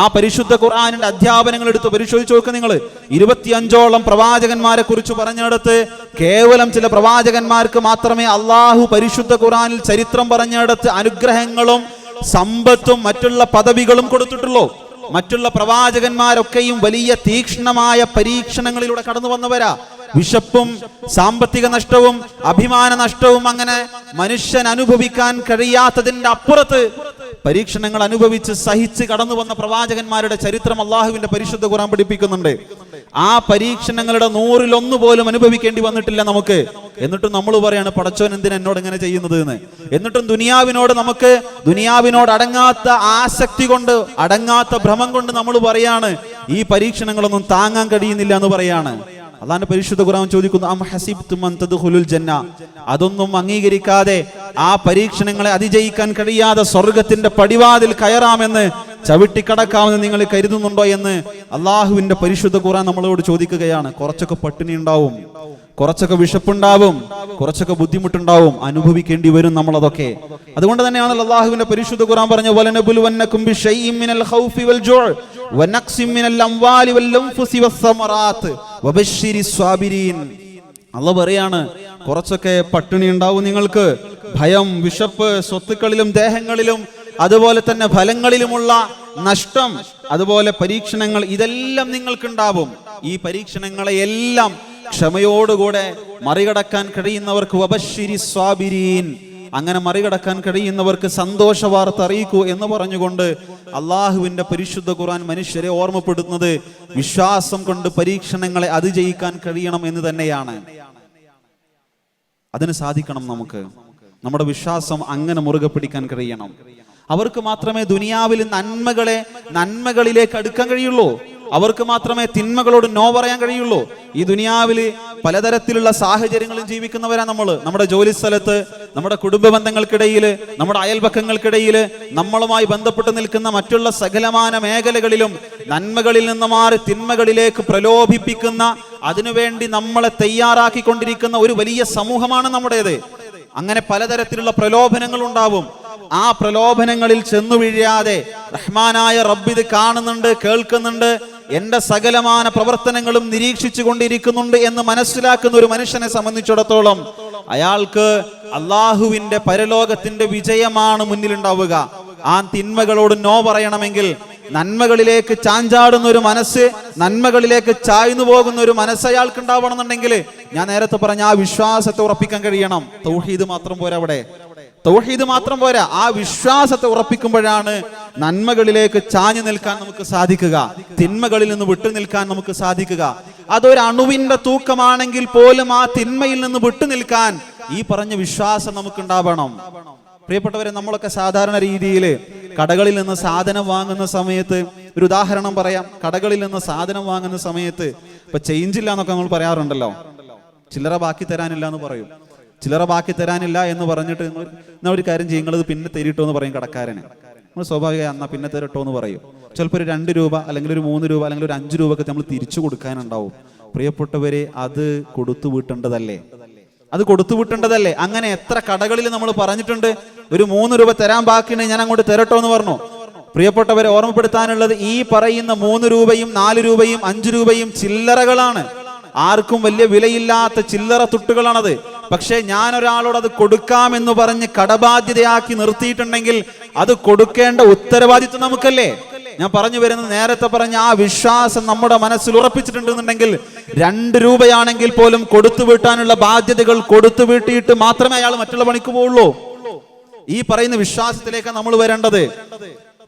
A: ആ പരിശുദ്ധ ഖുർആനിന്റെ അധ്യാപനങ്ങൾ എടുത്ത് പരിശോധിച്ച് നോക്കുക നിങ്ങൾ. 25ഓളം പ്രവാചകന്മാരെ കുറിച്ച് പറഞ്ഞെടുത്ത് കേവലം ചില പ്രവാചകന്മാർക്ക് മാത്രമേ അള്ളാഹു പരിശുദ്ധ ഖുർആനിൽ ചരിത്രം പറഞ്ഞെടുത്ത് അനുഗ്രഹങ്ങളും സമ്പത്തും മറ്റുള്ള പദവികളും കൊടുത്തിട്ടുള്ളൂ. മറ്റുള്ള പ്രവാചകന്മാരൊക്കെയും വലിയ തീക്ഷ്ണമായ പരീക്ഷണങ്ങളിലൂടെ കടന്നു വന്നവരാ. വിശപ്പും സാമ്പത്തിക നഷ്ടവും അഭിമാന നഷ്ടവും അങ്ങനെ മനുഷ്യൻ അനുഭവിക്കാൻ കഴിയാത്തതിന്റെ അപ്പുറത്ത് പരീക്ഷണങ്ങൾ അനുഭവിച്ച് സഹിച്ച് കടന്നു വന്ന പ്രവാചകന്മാരുടെ ചരിത്രം അള്ളാഹുവിന്റെ പരിശുദ്ധ ഖുർആൻ പഠിപ്പിക്കുന്നുണ്ട്. ആ പരീക്ഷണങ്ങളുടെ 100-1 പോലും അനുഭവിക്കേണ്ടി വന്നിട്ടില്ല നമുക്ക്. എന്നിട്ടും നമ്മൾ പറയാണ്, പടച്ചോൻ എന്തിനാ എന്നോട് ഇങ്ങനെ ചെയ്യുന്നത് എന്ന്. എന്നിട്ടും ദുനിയാവിനോട് അടങ്ങാത്ത ആസക്തി കൊണ്ട്, അടങ്ങാത്ത ഭ്രമം കൊണ്ട് നമ്മൾ പറയാണ്, ഈ പരീക്ഷണങ്ങളൊന്നും താങ്ങാൻ കഴിയുന്നില്ല എന്ന് പറയാണ്. അല്ലാഹുവിന്റെ പരിശുദ്ധ ഖുർആൻ ചോദിക്കുന്നു, അം ഹസിബ്തും അൻ തദ്ഖുലുൽ ജന്ന, അതൊന്നും അംഗീകരിക്കാതെ ആ പരീക്ഷണങ്ങളെ അതിജയിക്കാൻ കഴിയാതെ സ്വർഗത്തിന്റെ പടിവാതിൽ കയറാമെന്ന്, ചവിട്ടിക്കടക്കാമെന്ന് നിങ്ങൾ കരുതുന്നുണ്ടോ എന്ന് അള്ളാഹുവിന്റെ പരിശുദ്ധ ഖുർആൻ നമ്മളോട് ചോദിക്കുകയാണ്. കുറച്ചൊക്കെ പട്ടിണി ഉണ്ടാവും, കുറച്ചൊക്കെ വിശപ്പുണ്ടാവും, കുറച്ചൊക്കെ ബുദ്ധിമുട്ടുണ്ടാവും, അനുഭവിക്കേണ്ടി വരും നമ്മളതൊക്കെ. അതുകൊണ്ട് തന്നെയാണ് അള്ളാഹുവിന്റെ പരിശുദ്ധ ഖുർആൻ പറഞ്ഞ വലനബുലുവന്നകും ബിശൈഇൻ മിനൽ ഖൗഫി വൽ ജുഅ് വനഖ്സിൻ മിനൽ അംവാലി വൽ അൻഫുസി വസ്സമറാത്ത് വബശ്ശിരിസ് സ്വാബിരീൻ. അല്ലാഹു പറയാണ്, കുറച്ചൊക്കെ പട്ടിണി ഉണ്ടാവും നിങ്ങൾക്ക്, ഭയം, വിശപ്പ്, സ്വത്തുക്കളിലും ദേഹങ്ങളിലും അതുപോലെ തന്നെ ഫലങ്ങളിലുമുള്ള നഷ്ടം, അതുപോലെ പരീക്ഷണങ്ങൾ, ഇതെല്ലാം നിങ്ങൾക്കുണ്ടാവും. ഈ പരീക്ഷണങ്ങളെയെല്ലാം ക്ഷമയോടുകൂടെ മറികടക്കാൻ കഴിയുന്നവർക്ക് വബശ്ശിരിസ് സ്വാബിരീൻ, അങ്ങനെ മറികടക്കാൻ കഴിയുന്നവർക്ക് സന്തോഷ വാർത്ത അറിയിക്കൂ എന്ന് പറഞ്ഞുകൊണ്ട് അള്ളാഹുവിന്റെ പരിശുദ്ധ ഖുർആൻ മനുഷ്യരെ ഓർമ്മപ്പെടുത്തുന്നത് വിശ്വാസം കൊണ്ട് പരീക്ഷണങ്ങളെ അതിജയിക്കാൻ കഴിയണം എന്ന് തന്നെയാണ്. അതിന് സാധിക്കണം. നമുക്ക് നമ്മുടെ വിശ്വാസം അങ്ങനെ മുറുകെ പിടിക്കാൻ കഴിയണം. അവർക്ക് മാത്രമേ ദുനിയാവിൽ നന്മകളിലേക്ക് അടുക്കാൻ കഴിയുള്ളൂ. അവർക്ക് മാത്രമേ തിന്മകളോട് നോ പറയാൻ കഴിയുള്ളൂ. ഈ ദുനിയാവിൽ പലതരത്തിലുള്ള സാഹചര്യങ്ങളും ജീവിക്കുന്നവരാ നമ്മുടെ ജോലി സ്ഥലത്ത്, നമ്മുടെ കുടുംബ ബന്ധങ്ങൾക്കിടയിൽ, നമ്മുടെ അയൽപക്കങ്ങൾക്കിടയിൽ, നമ്മളുമായി ബന്ധപ്പെട്ട് നിൽക്കുന്ന മറ്റുള്ള സകലമാന മേഖലകളിലും നന്മകളിൽ നിന്ന് മാറി തിന്മകളിലേക്ക് പ്രലോഭിപ്പിക്കുന്ന, അതിനുവേണ്ടി നമ്മളെ തയ്യാറാക്കിക്കൊണ്ടിരിക്കുന്ന ഒരു വലിയ സമൂഹമാണ് നമ്മുടേത്. അങ്ങനെ പലതരത്തിലുള്ള പ്രലോഭനങ്ങൾ ഉണ്ടാവും. ആ പ്രലോഭനങ്ങളിൽ ചെന്നു വീഴാതെ റഹ്മാനായ റബ്ബ് ഇത് കാണുന്നുണ്ട്, കേൾക്കുന്നുണ്ട്, എന്റെ സകലമാന പ്രവർത്തനങ്ങളും നിരീക്ഷിച്ചു കൊണ്ടിരിക്കുന്നുണ്ട് എന്ന് മനസ്സിലാക്കുന്ന ഒരു മനുഷ്യനെ സംബന്ധിച്ചിടത്തോളം അയാൾക്ക് അള്ളാഹുവിന്റെ പരലോകത്തിന്റെ വിജയമാണ് മുന്നിലുണ്ടാവുക. ആ തിന്മകളോട് നോ പറയണമെങ്കിൽ, നന്മകളിലേക്ക് ചാഞ്ചാടുന്ന ഒരു മനസ്സ്, നന്മകളിലേക്ക് ചായ്ന്നു പോകുന്ന ഒരു മനസ്സ് അയാൾക്ക് ഉണ്ടാവണമെന്നുണ്ടെങ്കിൽ ഞാൻ നേരത്തെ പറഞ്ഞ ആ വിശ്വാസത്തെ ഉറപ്പിക്കാൻ കഴിയണം. തൗഹീദ് മാത്രം പോരാ. തൗഹീദ് മാത്രം പോരാ, ആ വിശ്വാസത്തെ ഉറപ്പിക്കുമ്പോഴാണ് നന്മകളിലേക്ക് ചാഞ്ഞു നിൽക്കാൻ നമുക്ക് സാധിക്കുക, തിന്മകളിൽ നിന്ന് വിട്ടു നിൽക്കാൻ നമുക്ക് സാധിക്കുക. അതൊരു അണുവിന്റെ തൂക്കമാണെങ്കിൽ പോലും ആ തിന്മയിൽ നിന്ന് വിട്ടു നിൽക്കാൻ ഈ പറഞ്ഞ വിശ്വാസം നമുക്കുണ്ടാവണം. പ്രിയപ്പെട്ടവരെ, നമ്മളൊക്കെ സാധാരണ രീതിയിൽ കടകളിൽ നിന്ന് സാധനം വാങ്ങുന്ന സമയത്ത്, ഒരു ഉദാഹരണം പറയാം, കടകളിൽ നിന്ന് സാധനം വാങ്ങുന്ന സമയത്ത് ഇപ്പൊ ചേഞ്ച് ഇല്ല എന്നൊക്കെ നമ്മൾ പറയാറുണ്ടല്ലോ. ചില്ലറ ബാക്കി തരാനില്ല എന്ന് പറയും. ചില്ലറ ബാക്കി തരാനില്ല എന്ന് പറഞ്ഞിട്ട് എന്നാ ഒരു കാര്യം ചെയ്യുന്നത് പിന്നെ തരിട്ടോ എന്ന് പറയും കടക്കാരന്. നമ്മൾ സ്വാഭാവികമായി എന്നാ പിന്നെ തരട്ടോ എന്ന് പറയും. ചിലപ്പോൾ ഒരു 2 രൂപ അല്ലെങ്കിൽ ഒരു 3 രൂപ അല്ലെങ്കിൽ ഒരു 5 രൂപ ഒക്കെ നമ്മൾ തിരിച്ചു കൊടുക്കാനുണ്ടാവും. പ്രിയപ്പെട്ടവരെ, അത് കൊടുത്തു വിട്ടേണ്ടതല്ലേ? അങ്ങനെ എത്ര കടകളിൽ നമ്മൾ പറഞ്ഞിട്ടുണ്ട്, ഒരു 3 രൂപ തരാൻ ബാക്കിയുണ്ട്, ഞാൻ അങ്ങോട്ട് തരട്ടോ എന്ന് പറഞ്ഞു. പ്രിയപ്പെട്ടവരെ, ഓർമ്മപ്പെടുത്താനുള്ളത്, ഈ പറയുന്ന 3 രൂപയും 4 രൂപയും 5 രൂപയും ചില്ലറകളാണ്. ആർക്കും വലിയ വിലയില്ലാത്ത ചില്ലറ തുട്ടുകളാണത്. പക്ഷെ ഞാൻ ഒരാളോട് അത് കൊടുക്കാമെന്ന് പറഞ്ഞ് കടബാധ്യതയാക്കി നിർത്തിയിട്ടുണ്ടെങ്കിൽ അത് കൊടുക്കേണ്ട ഉത്തരവാദിത്വം നമുക്കല്ലേ? ഞാൻ പറഞ്ഞു വരുന്നത്, നേരത്തെ പറഞ്ഞ ആ വിശ്വാസം നമ്മുടെ മനസ്സിൽ ഉറപ്പിച്ചിട്ടുണ്ടെന്നുണ്ടെങ്കിൽ 2 രൂപയാണെങ്കിൽ പോലും കൊടുത്തു വീട്ടാനുള്ള ബാധ്യതകൾ കൊടുത്തു വീട്ടിയിട്ട് മാത്രമേ അയാൾ മറ്റുള്ള പണിക്ക് പോവുള്ളൂ. ഈ പറയുന്ന വിശ്വാസത്തിലേക്കാണ് നമ്മൾ വരേണ്ടത്.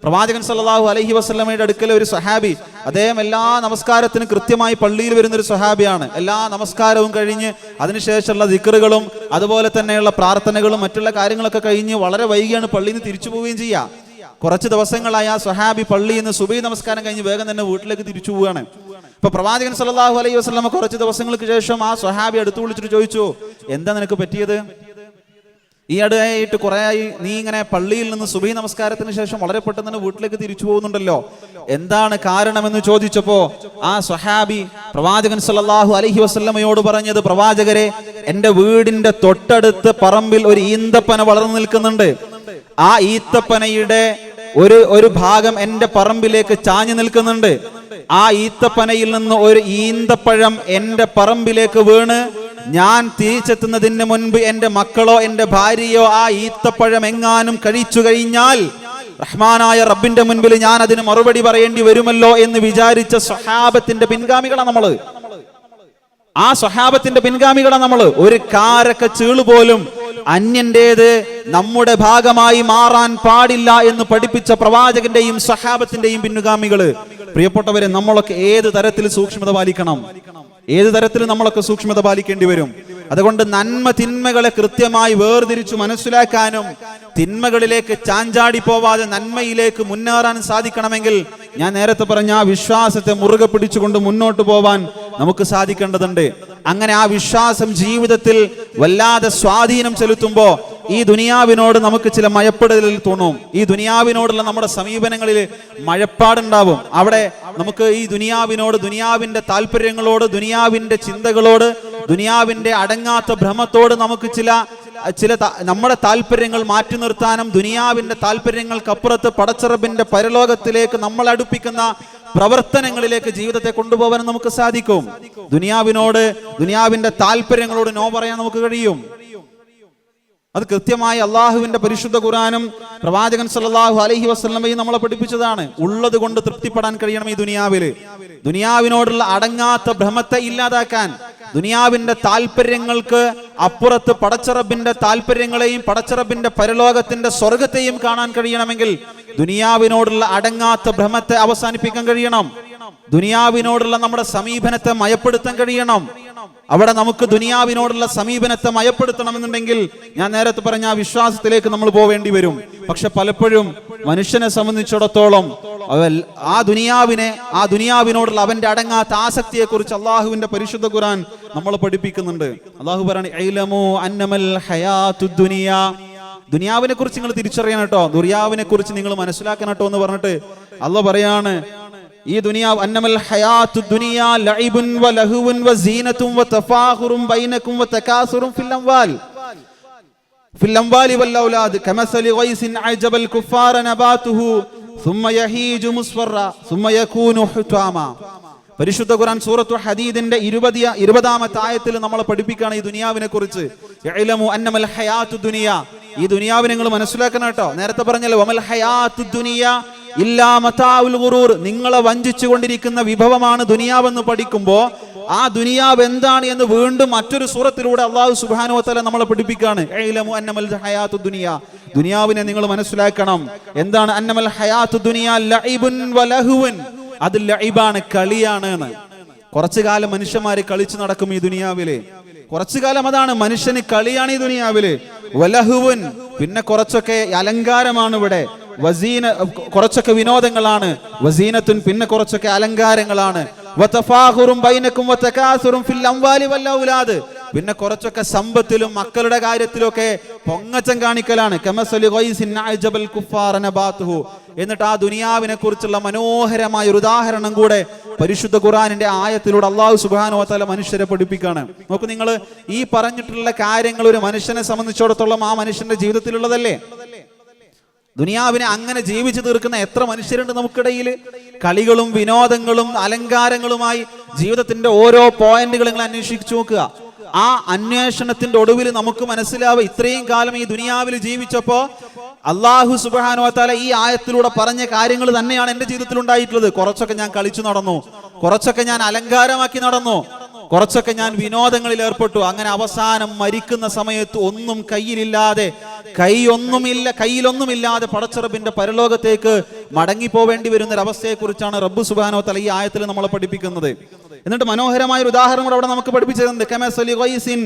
A: പ്രവാചകൻ സല്ലല്ലാഹു അലൈഹി വസല്ലമയുടെ അടുക്കൽ ഒരു സ്വഹാബി, അദ്ദേഹം എല്ലാ നമസ്കാരത്തിനും കൃത്യമായി പള്ളിയിൽ വരുന്ന ഒരു സ്വഹാബിയാണ്. എല്ലാ നമസ്കാരവും കഴിഞ്ഞ് അതിനുശേഷമുള്ള ദിക്റുകളും അതുപോലെ തന്നെയുള്ള പ്രാർത്ഥനകളും മറ്റുള്ള കാര്യങ്ങളൊക്കെ കഴിഞ്ഞ് വളരെ വൈകിയാണ് പള്ളിയിൽ നിന്ന് തിരിച്ചു പോവുകയും ചെയ്യുക. കുറച്ച് ദിവസങ്ങളായി ആ സ്വഹാബി പള്ളിയിൽ നിന്ന് സുബഹി നമസ്കാരം കഴിഞ്ഞ് വേഗം തന്നെ വീട്ടിലേക്ക് തിരിച്ചു പോവുകയാണ്. ഇപ്പൊ പ്രവാചകൻ സല്ലല്ലാഹു അലൈഹി വസല്ലമ കുറച്ച് ദിവസങ്ങൾക്ക് ശേഷം ആ സ്വഹാബി അടുത്ത് വിളിച്ചിട്ട് ചോദിച്ചു, എന്താ നിനക്ക് പറ്റിയത്? ഈ അടുത്തായിട്ട് കുറേയായി നീ ഇങ്ങനെ പള്ളിയിൽ നിന്ന് സുബഹി നമസ്കാരത്തിന് ശേഷം വളരെ പെട്ടെന്ന് തന്നെ വീട്ടിലേക്ക് തിരിച്ചു പോകുന്നുണ്ടല്ലോ, എന്താണ് കാരണമെന്ന് ചോദിച്ചപ്പോ ആ സ്വഹാബി പ്രവാചകൻ സല്ലല്ലാഹു അലൈഹി വസല്ലമയോട് പറഞ്ഞത്, പ്രവാചകരെ, എന്റെ വീടിന്റെ തൊട്ടടുത്ത് പറമ്പിൽ ഒരു ഈന്തപ്പന വളർന്നു നിൽക്കുന്നുണ്ട്. ആ ഈത്തപ്പനയുടെ ഒരു ഭാഗം എന്റെ പറമ്പിലേക്ക് ചാഞ്ഞു നിൽക്കുന്നുണ്ട്. ആ ഈത്തപ്പനയിൽ നിന്ന് ഒരു ഈന്തപ്പഴം എന്റെ പറമ്പിലേക്ക് വീണ് ഞാൻ തിരിച്ചെത്തുന്നതിന് മുൻപ് എന്റെ മക്കളോ എന്റെ ഭാര്യയോ ആ ഈത്തപ്പഴം എങ്ങാനും കഴിച്ചു കഴിഞ്ഞാൽ റഹ്മാനായ റബ്ബിന്റെ മുൻപിൽ ഞാൻ അതിന് മറുപടി പറയേണ്ടി വരുമല്ലോ എന്ന് വിചാരിച്ച സ്വഹാബത്തിന്റെ പിൻഗാമികളാണ് നമ്മള്. ആ സ്വഹാബത്തിന്റെ പിൻഗാമികളാണ് നമ്മള്. ഒരു കാരക്ക ചീള് പോലും അന്യന്റേത് നമ്മുടെ ഭാഗമായി മാറാൻ പാടില്ല എന്ന് പഠിപ്പിച്ച പ്രവാചകന്റെയും സ്വഹാബത്തിന്റെയും പിൻഗാമികള്. പ്രിയപ്പെട്ടവരെ, നമ്മളൊക്കെ ഏത് തരത്തിൽ സൂക്ഷ്മത പാലിക്കണം? ഏത് തരത്തിൽ നമ്മളൊക്കെ സൂക്ഷ്മത പാലിക്കേണ്ടി വരും? അതുകൊണ്ട് നന്മ തിന്മകളെ കൃത്യമായി വേർതിരിച്ചു മനസ്സിലാക്കാനും തിന്മകളിലേക്ക് ചാഞ്ചാടി പോവാതെ നന്മയിലേക്ക് മുന്നേറാൻ സാധിക്കണമെങ്കിൽ ഞാൻ നേരത്തെ പറഞ്ഞ ആ വിശ്വാസത്തെ മുറുകെ പിടിച്ചുകൊണ്ട് മുന്നോട്ട് പോവാൻ നമുക്ക് സാധിക്കേണ്ടതുണ്ട്. അങ്ങനെ ആ വിശ്വാസം ജീവിതത്തിൽ വല്ലാതെ സ്വാധീനം ചെലുത്തുമ്പോൾ ഈ ദുനിയാവിനോട് നമുക്ക് ചില മയപ്പെടലിൽ തോന്നും. ഈ ദുനിയാവിനോടുള്ള നമ്മുടെ സമീപനങ്ങളിൽ മഴപ്പാടുണ്ടാവും. അവിടെ നമുക്ക് ഈ ദുനിയാവിനോട്, ദുനിയാവിന്റെ താല്പര്യങ്ങളോട്, ദുനിയാവിന്റെ ചിന്തകളോട്, ദുനിയാവിന്റെ അടങ്ങാത്ത ഭ്രമത്തോട് നമുക്ക് ചില നമ്മുടെ താല്പര്യങ്ങൾ മാറ്റി നിർത്താനും ദുനിയാവിന്റെ താല്പര്യങ്ങൾക്കപ്പുറത്ത് പടച്ചറബിന്റെ പരലോകത്തിലേക്ക് നമ്മൾ അടുപ്പിക്കുന്ന പ്രവർത്തനങ്ങളിലേക്ക് ജീവിതത്തെ കൊണ്ടുപോകാൻ നമുക്ക് സാധിക്കും. ദുനിയാവിനോട്, ദുനിയാവിന്റെ താല്പര്യങ്ങളോട് നോ പറയാൻ നമുക്ക് കഴിയും. അത് കൃത്യമായി അള്ളാഹുവിന്റെ പരിശുദ്ധ ഖുർആനും പ്രവാചകൻ സല്ലല്ലാഹു അലൈഹി വസല്ലമയും നമ്മളെ പഠിപ്പിച്ചതാണ്. ഉള്ളത് കൊണ്ട് തൃപ്തിപ്പെടാൻ കഴിയണം ഈ ദുനിയാവില്. ദുനിയാവിനോടുള്ള അടങ്ങാത്ത ഭ്രമത്തെ ഇല്ലാതാക്കാൻ, ദുനിയാവിന്റെ താല്പര്യങ്ങൾക്ക് അപ്പുറത്ത് പടച്ചറബിന്റെ താല്പര്യങ്ങളെയും പടച്ചറബിന്റെ പരലോകത്തിന്റെ സ്വർഗത്തെയും കാണാൻ കഴിയണമെങ്കിൽ ദുനിയാവിനോടുള്ള അടങ്ങാത്ത ഭ്രമത്തെ അവസാനിപ്പിക്കാൻ കഴിയണം. ദുനിയാവിനോടുള്ള നമ്മുടെ സമീപനത്തെ മയപ്പെടുത്താൻ കഴിയണം. അവിടെ നമുക്ക് ദുനിയാവിനോടുള്ള സമീപനത്തെ മയപ്പെടുത്തണമെന്നുണ്ടെങ്കിൽ ഞാൻ നേരത്തെ പറഞ്ഞ ആ വിശ്വാസത്തിലേക്ക് നമ്മൾ പോവേണ്ടി വരും. പക്ഷെ പലപ്പോഴും മനുഷ്യനെ സംബന്ധിച്ചിടത്തോളം ആ ദുനിയാവിനോടുള്ള അവന്റെ അടങ്ങാത്ത ആസക്തിയെ കുറിച്ച് അള്ളാഹുവിന്റെ പരിശുദ്ധ ഖുർആൻ നമ്മളെ പഠിപ്പിക്കുന്നുണ്ട്. അള്ളാഹു പറയാണ്, ദുനിയാവിനെ കുറിച്ച് നിങ്ങൾ തിരിച്ചറിയണം കേട്ടോ, ദുനിയാവിനെ കുറിച്ച് നിങ്ങൾ മനസ്സിലാക്കണം കേട്ടോ എന്ന് പറഞ്ഞിട്ട് അള്ളാഹ് പറയാണ്, ഈ ദുനിയാവ് അന്നമൽ ഹയാത്തു ദുനിയാ ലഇബുൻ വലഹുവുൻ വസീനത്തുൻ വതഫാഖുറുൻ ബൈനകും വതകാസുറുൻ ഫിൽ അംവാലി വൽ ഔലാദ് കമസലി ഗൈസിൻ അജബൽ കുഫാര നബാതുഹു സുമ്മ യഹീജു മുസ്ഫറ സുമ്മ യകൂനു ഹുതാമാ. പരിശുദ്ധ ഖുർആൻ സൂറത്തുൽ ഹദീദിന്റെ 20-ാമത്തെ ആയത്തിൽ നമ്മളെ പഠിപ്പിക്കുകയാണ് ഈ ദുനിയാവിനെ കുറിച്ച്. ഇഅ്ലമു അന്നമൽ ഹയാത്തു ദുനിയാ, ഈ ദുനിയാവിനെ നിങ്ങൾ മനസ്സിലാക്കണം കേട്ടോ. നേരത്തെ പറഞ്ഞല്ലോ വമൽ ഹയാത്തു ദുനിയാ ഇല്ലാ മതാഉൽ ഗുറൂർ, നിങ്ങളെ വഞ്ചിച്ചു കൊണ്ടിരിക്കുന്ന വിഭവമാണ് ദുനിയാവെന്ന് പഠിക്കുമ്പോൾ ആ ദുനിയാവ് എന്താണ് എന്ന് വീണ്ടും മറ്റൊരു സൂറത്തിലൂടെ അല്ലാഹു സുബ്ഹാനഹു വ തആല നമ്മളെ പഠിപ്പിക്കുകയാണ്. ഇഅ്ലമു അന്നമൽ ഹയാത്തു ദുനിയാ, ദുനിയാവിനെ നിങ്ങൾ മനസ്സിലാക്കണം. എന്താണ് അന്നമൽ ഹയാത്തു ദുനിയാ ലഇബുൻ വലഹുവുൻ, അത് ലഇബാണ്, കളിയാണ് എന്ന്. കുറച്ചു കാലം മനുഷ്യന്മാര് കളിച്ചു നടക്കും ഈ ദുനിയാവില്. കുറച്ചു കാലം അതാണ് മനുഷ്യന് കളിയാണ് ഈ ദുനിയാവില്. വലഹുവുൻ, പിന്നെ കുറച്ചൊക്കെ അലങ്കാരമാണ് ഇവിടെ. വസീന, കുറച്ചൊക്കെ വിനോദങ്ങളാണ്. വസീനത്തുൻ, പിന്നെ കുറച്ചൊക്കെ അലങ്കാരങ്ങളാണ്. വതഫാഖുറുൻ ബൈനകും വതകാസുറുൻ ഫിൽ അംവാലി വൽ ഔലാദ്, പിന്നെ കുറച്ചൊക്കെ സമ്പത്തിലും മക്കളുടെ കാര്യത്തിലൊക്കെ പൊങ്ങച്ചം കാണിക്കലാണ്. കമസലി ഗൈസിൻ അജബൽ കുഫാര നബാതുഹു, എന്നിട്ട് ആ ദുനിയാവിനെ കുറിച്ചുള്ള മനോഹരമായ ഒരു ഉദാഹരണം കൂടെ പരിശുദ്ധ ഖുർആനിന്റെ ആയത്തിലൂടെ അല്ലാഹു സുബ്ഹാനഹു വ തആല മനുഷ്യരെ പഠിപ്പിക്കുകയാണ്. നോക്കൂ, നിങ്ങൾ ഈ പറഞ്ഞിട്ടുള്ള കാര്യങ്ങൾ ഒരു മനുഷ്യനെ സംബന്ധിച്ചിടത്തോളം ആ മനുഷ്യന്റെ ജീവിതത്തിലുള്ളതല്ലേ? ദുനിയാവിനെ അങ്ങനെ ജീവിച്ചു തീർക്കുന്ന എത്ര മനുഷ്യരുണ്ട് നമുക്കിടയിൽ? കളികളും വിനോദങ്ങളും അലങ്കാരങ്ങളുമായി ജീവിതത്തിന്റെ ഓരോ പോയിന്റുകൾ നിങ്ങൾ അന്വേഷിച്ചു നോക്കുക. ആ അന്വേഷണത്തിന്റെ ഒടുവിൽ നമുക്ക് മനസ്സിലാവുക, ഇത്രയും കാലം ഈ ദുനിയാവിൽ ജീവിച്ചപ്പോ അല്ലാഹു സുബ്ഹാനഹു വ തആല ഈ ആയത്തിലൂടെ പറഞ്ഞ കാര്യങ്ങൾ തന്നെയാണ് എന്റെ ജീവിതത്തിൽ ഉണ്ടായിട്ടുള്ളത്. കുറച്ചൊക്കെ ഞാൻ കളിച്ചു നടന്നു, കുറച്ചൊക്കെ ഞാൻ അലങ്കാരമാക്കി നടന്നു, കുറച്ചൊക്കെ ഞാൻ വിനോദങ്ങളിൽ ഏർപ്പെട്ടു. അങ്ങനെ അവസാനം മരിക്കുന്ന സമയത്ത് ഒന്നും കയ്യിലില്ലാതെ, കയ്യിലൊന്നുമില്ലാതെ പടച്ചറബിന്റെ പരലോകത്തേക്ക് മടങ്ങിപ്പോവേണ്ടി വരുന്ന ഒരു അവസ്ഥയെക്കുറിച്ചാണ് റബ്ബ് സുബ്ഹാനഹു വ തആല ഈ ആയത്തിൽ നമ്മളെ പഠിപ്പിക്കുന്നത്. എന്നിട്ട് മനോഹരമായ ഒരു ഉദാഹരണം അവിടെ നമുക്ക് പഠിപ്പിച്ചിട്ടുണ്ട്. കമസലി ഗൈസിൻ